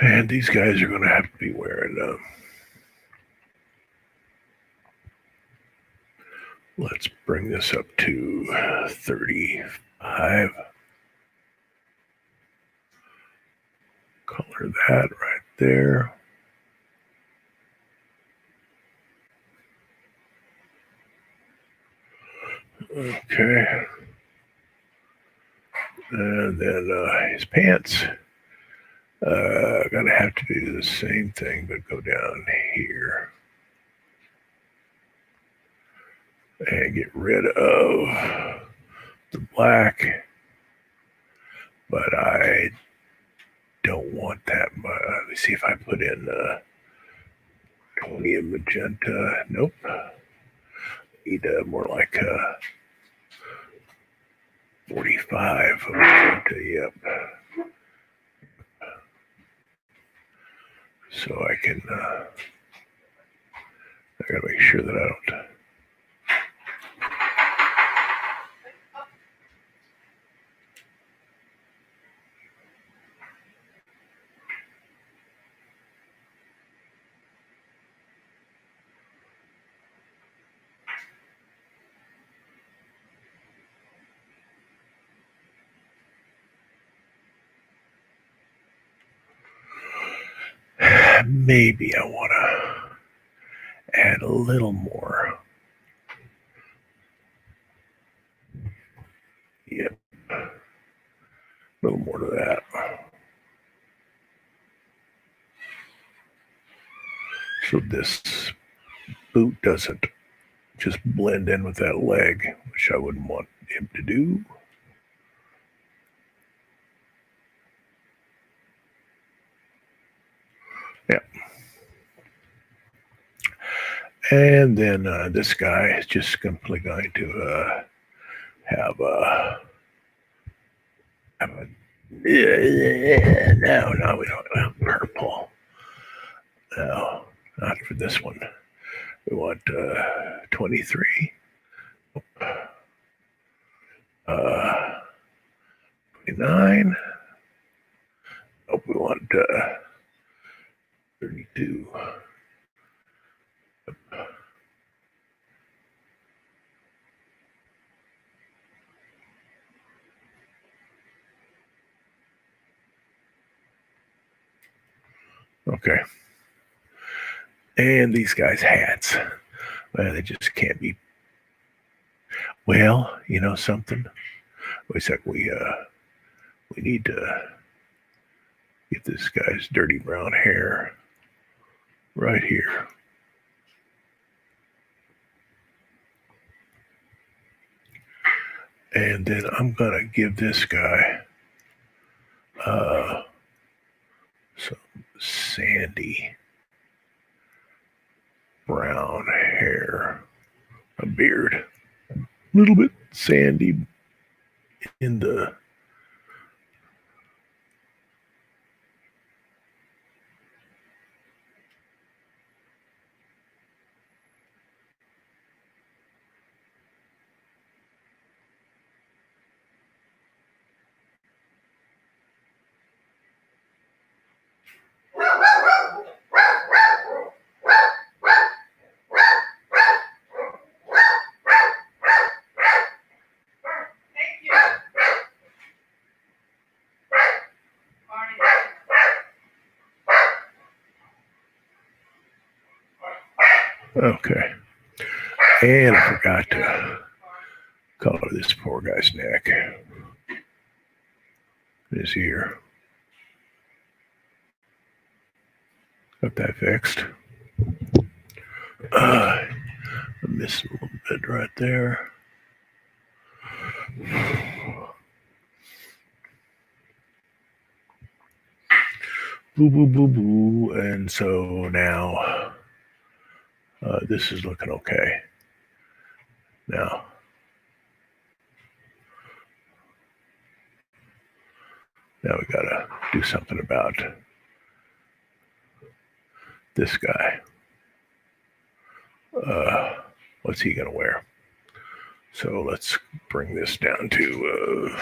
And these guys are going to have to be wearing, let's bring this up to 35. Color that right there. Okay. And then his pants. Gonna have to do the same thing, but go down here and get rid of the black. But I don't want that much. Let me see if I put in 20 of magenta. Nope. Need more like 45 of magenta. Yep. So I can, I gotta make sure that I don't. Maybe I want to add a little more. Yep. A little more to that. So this boot doesn't just blend in with that leg, which I wouldn't want him to do. Yeah. And then this guy is just simply going to have a. No, we don't have purple. No, not for this one. We want 23. 29. Oh, we want 32. Okay. And these guys' hats. Well, they just can't be. Well, you know something? Wait a sec. We need to get this guy's dirty brown hair right here. And then I'm gonna give this guy some sandy brown hair, a beard, a little bit sandy in the. Okay. And I forgot to color this poor guy's neck. His ear. Got that fixed. I missed a little bit right there. Boo, boo, boo, boo. And so now this is looking okay. Now we gotta do something about this guy. What's he gonna wear? So let's bring this down to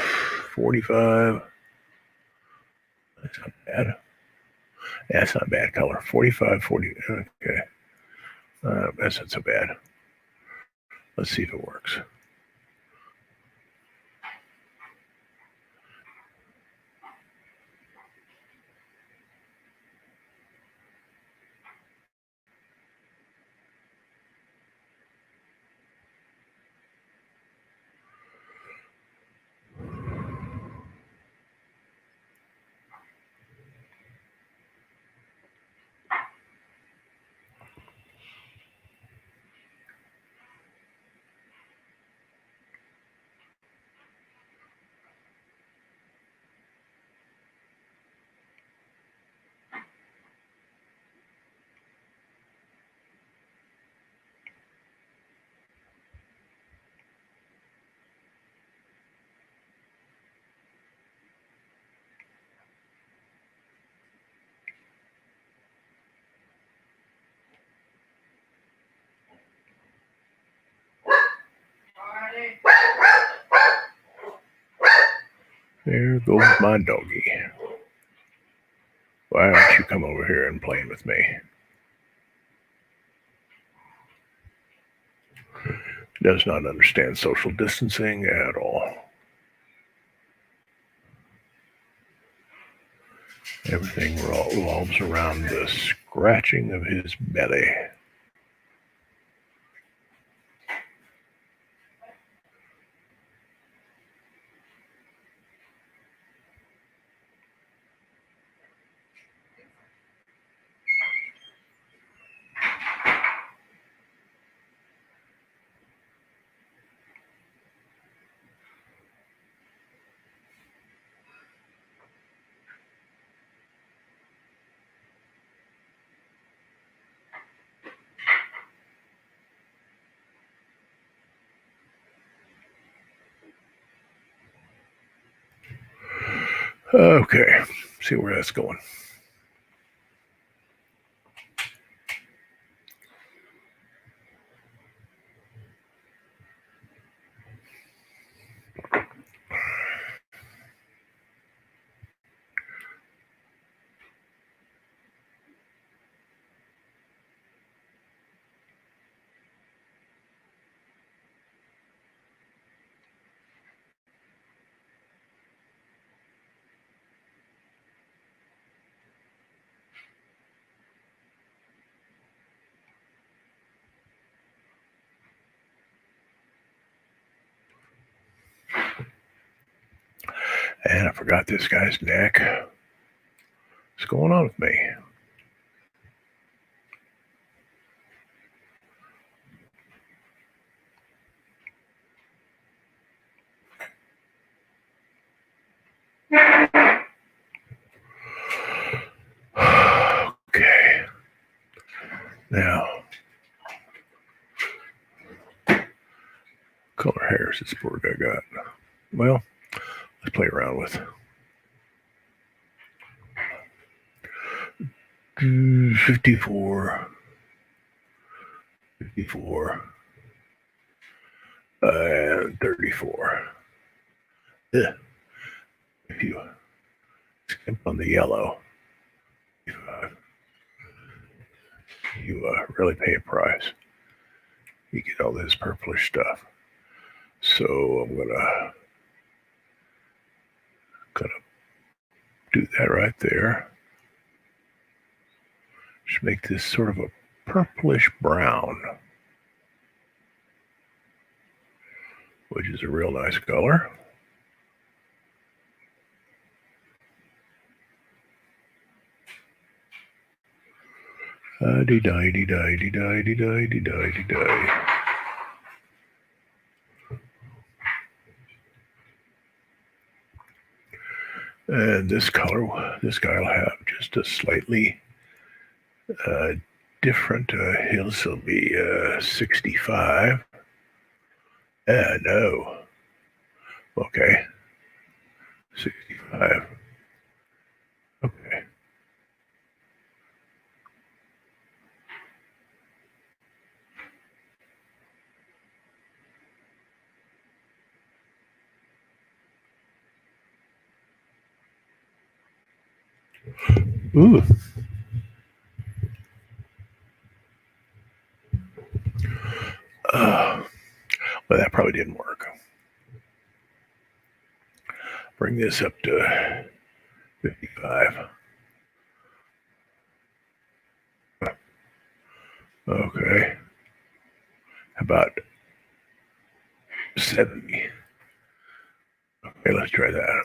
45. That's not bad. Yeah, that's not a bad color. 45, 40. Okay. That's not so bad. Let's see if it works. There goes my doggy. Why don't you come over here and play with me? Does not understand social distancing at all. Everything revolves around the scratching of his belly. Okay, see where that's going. And I forgot this guy's neck. What's going on with me? Okay. Now, color hairs this poor guy got. Well, let's play around with 54, 54, and 34. Yeah. If you skimp on the yellow, you really pay a price. You get all this purplish stuff. So I'm gonna do that right there. Just make this sort of a purplish brown, which is a real nice color. And this color, this guy will have just a slightly different. He'll be 65. No. Okay. 65. Okay. Ooh. Well, that probably didn't work. Bring this up to 55. Okay. How about 70? Okay, let's try that.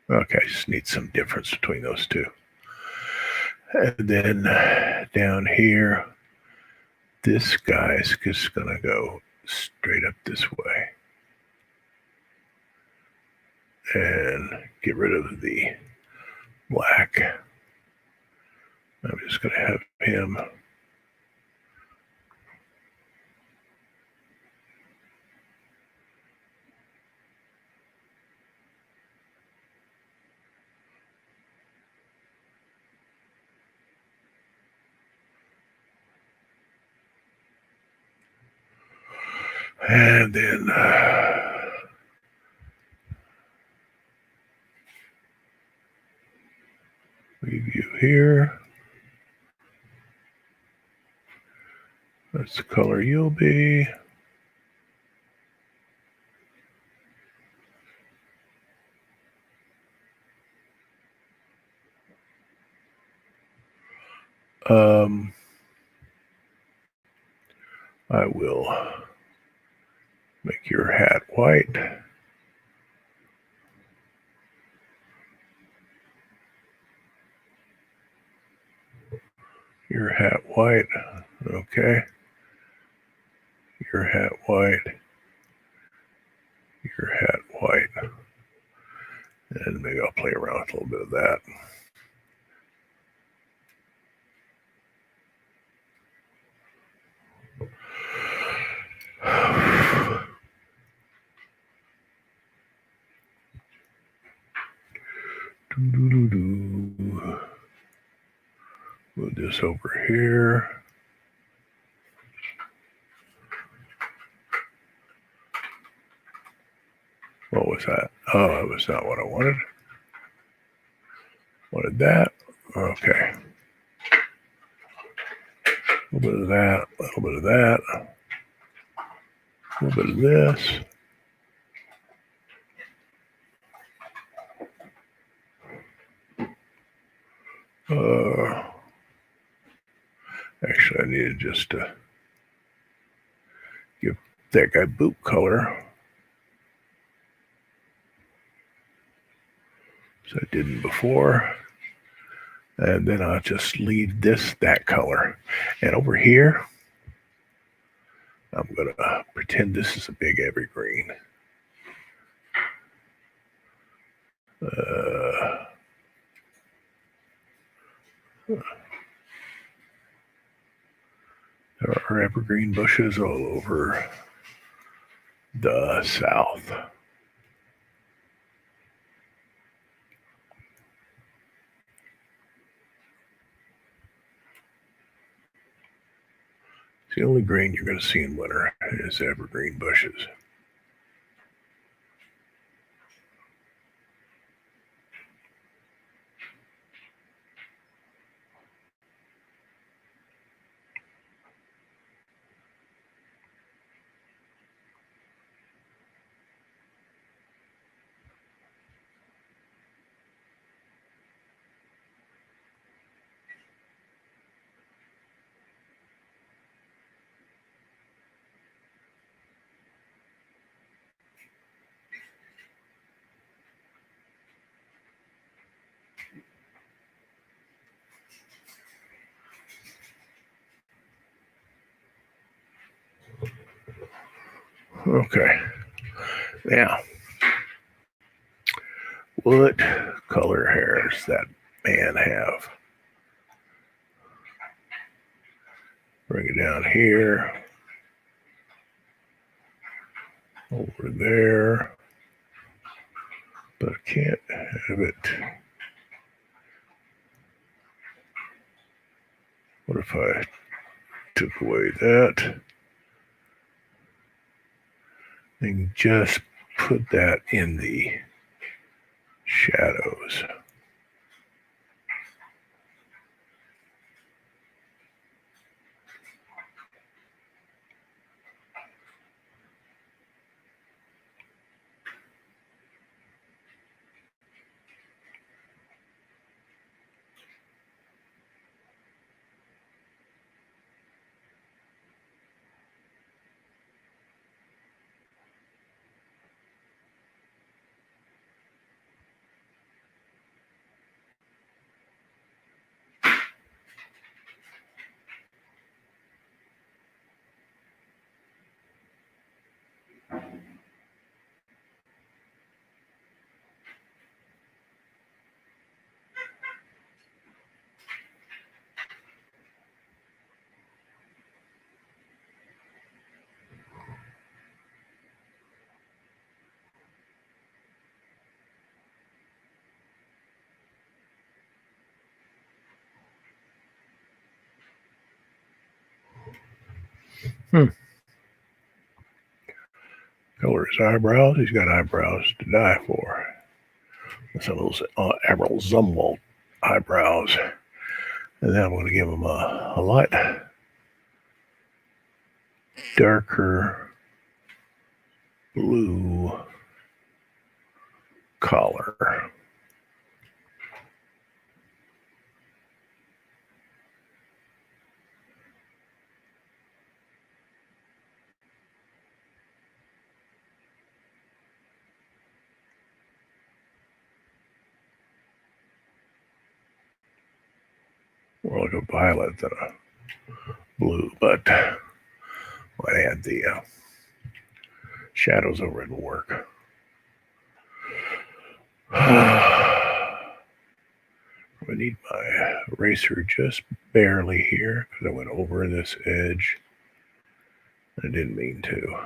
Okay, just need some difference between those two. And then down here, this guy's just gonna go straight up this way. And get rid of the black. I'm just gonna have him. And then leave you here. That's the color you'll be. I will make your hat white. Your hat white. Okay. Your hat white. Your hat white. And maybe I'll play around with a little bit of that. Move this over here. What was that? Oh, that was not what I wanted. Wanted that. Okay. A little bit of that, a little bit of that, a little bit of this. Actually, I needed just to give that guy boot color. So I didn't before. And then I'll just leave this that color. And over here, I'm going to pretend this is a big evergreen. There are evergreen bushes all over the south. The only green you're going to see in winter is evergreen bushes. Okay. Now, what color hair does that man have? Bring it down here. Over there. But I can't have it. What if I took away that and just put that in the shadows? Color his eyebrows. He's got eyebrows to die for. Some of those Admiral Zumwalt eyebrows. And then I'm going to give him a light darker blue collar. More like a violet than a blue, but might add the shadows over it will work. I need my eraser just barely here because I went over this edge. I didn't mean to.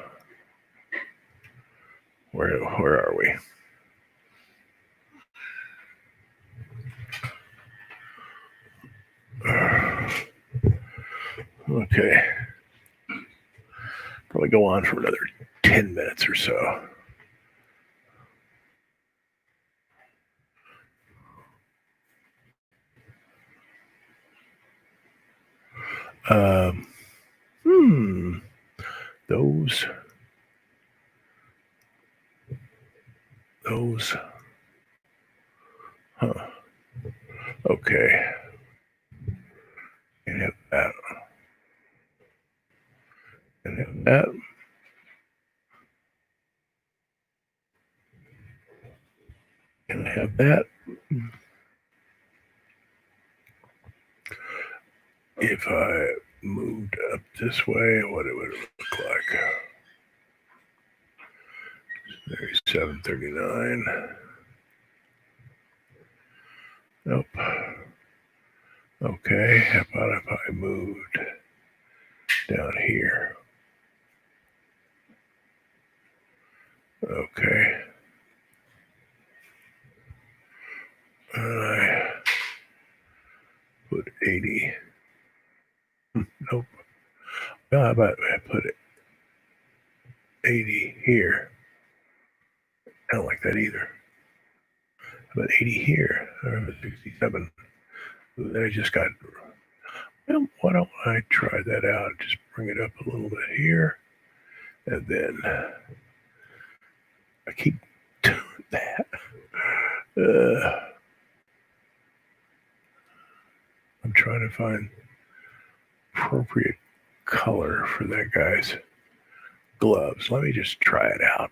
Where are we? Okay. Probably go on for another 10 minutes or so. Those. Huh. Okay. Can have that. Can have that. Can have that. If I moved up this way, what it would look like? There's 739. Nope. Okay, how about if I moved down here? Okay. And I put 80. Nope. Well, how about I put it 80 here? I don't like that either. How about 80 here? Or 67. Then I just got. Well, why don't I try that out? Just bring it up a little bit here. And then I keep doing that. I'm trying to find appropriate color for that guy's gloves. Let me just try it out.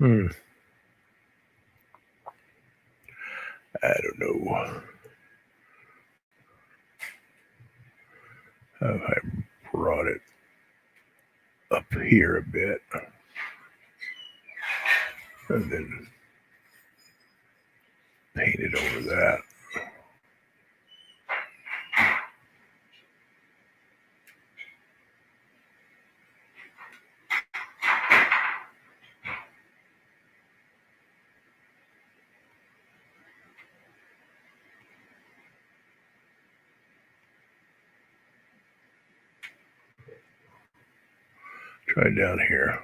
I don't know. Have I brought it up here a bit? And then paint it over that. Try down here.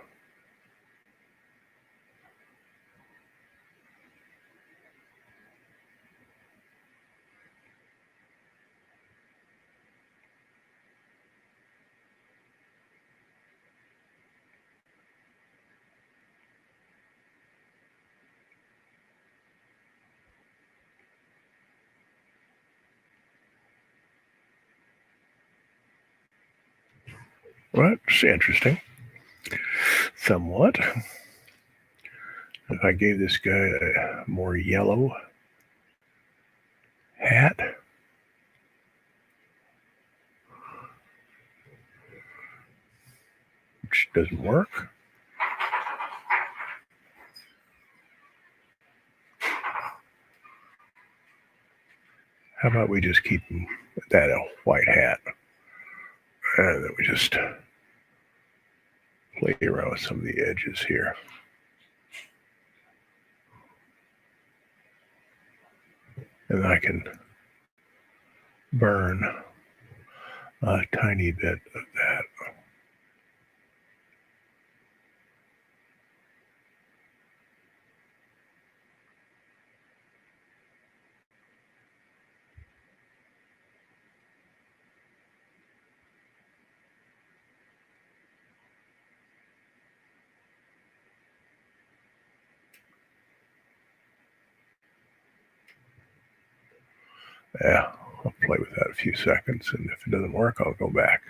Well, that's interesting. Somewhat. If I gave this guy a more yellow hat, which doesn't work. How about we just keep that a white hat? And then we just play around with some of the edges here. And I can burn a tiny bit of that. Yeah, I'll play with that a few seconds, and if it doesn't work, I'll go back.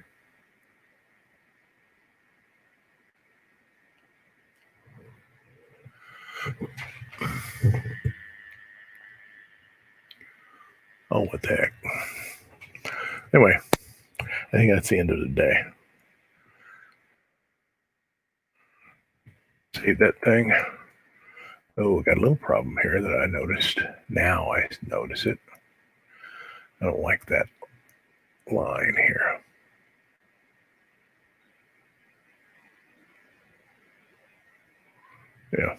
Oh, what the heck. Anyway, I think that's the end of the day. Save that thing. Oh, got a little problem here that I noticed. Now I notice it. I don't like that line here. Yeah.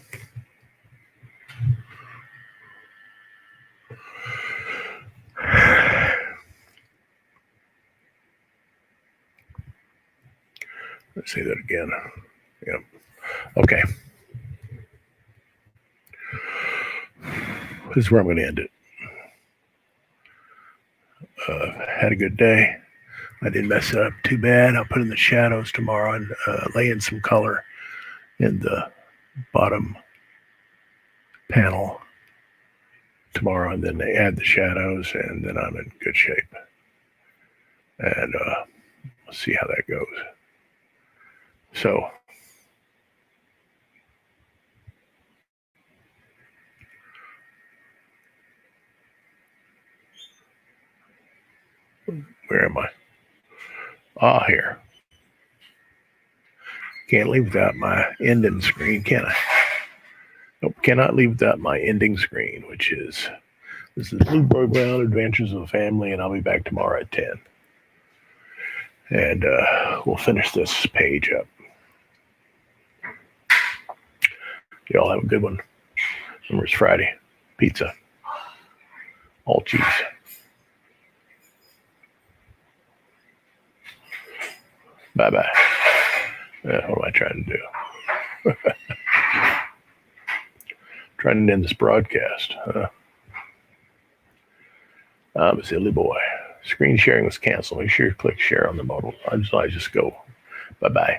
Let's say that again. Yep. Okay. This is where I'm going to end it. Had a good day. I didn't mess it up too bad. I'll put in the shadows tomorrow and lay in some color in the bottom panel tomorrow, and then they add the shadows, and then I'm in good shape. And we'll see how that goes. So where am I? Ah, here. Can't leave without my ending screen, can I? Nope, cannot leave without my ending screen, which is, this is Bluebird Brown Adventures of a Family, and I'll be back tomorrow at 10. And we'll finish this page up. Y'all have a good one. Remember, it's Friday. Pizza. All cheese. Bye-bye. What am I trying to do? Trying to end this broadcast. I'm a silly boy. Screen sharing was canceled. Make sure you click share on the modal. I just go. Bye-bye.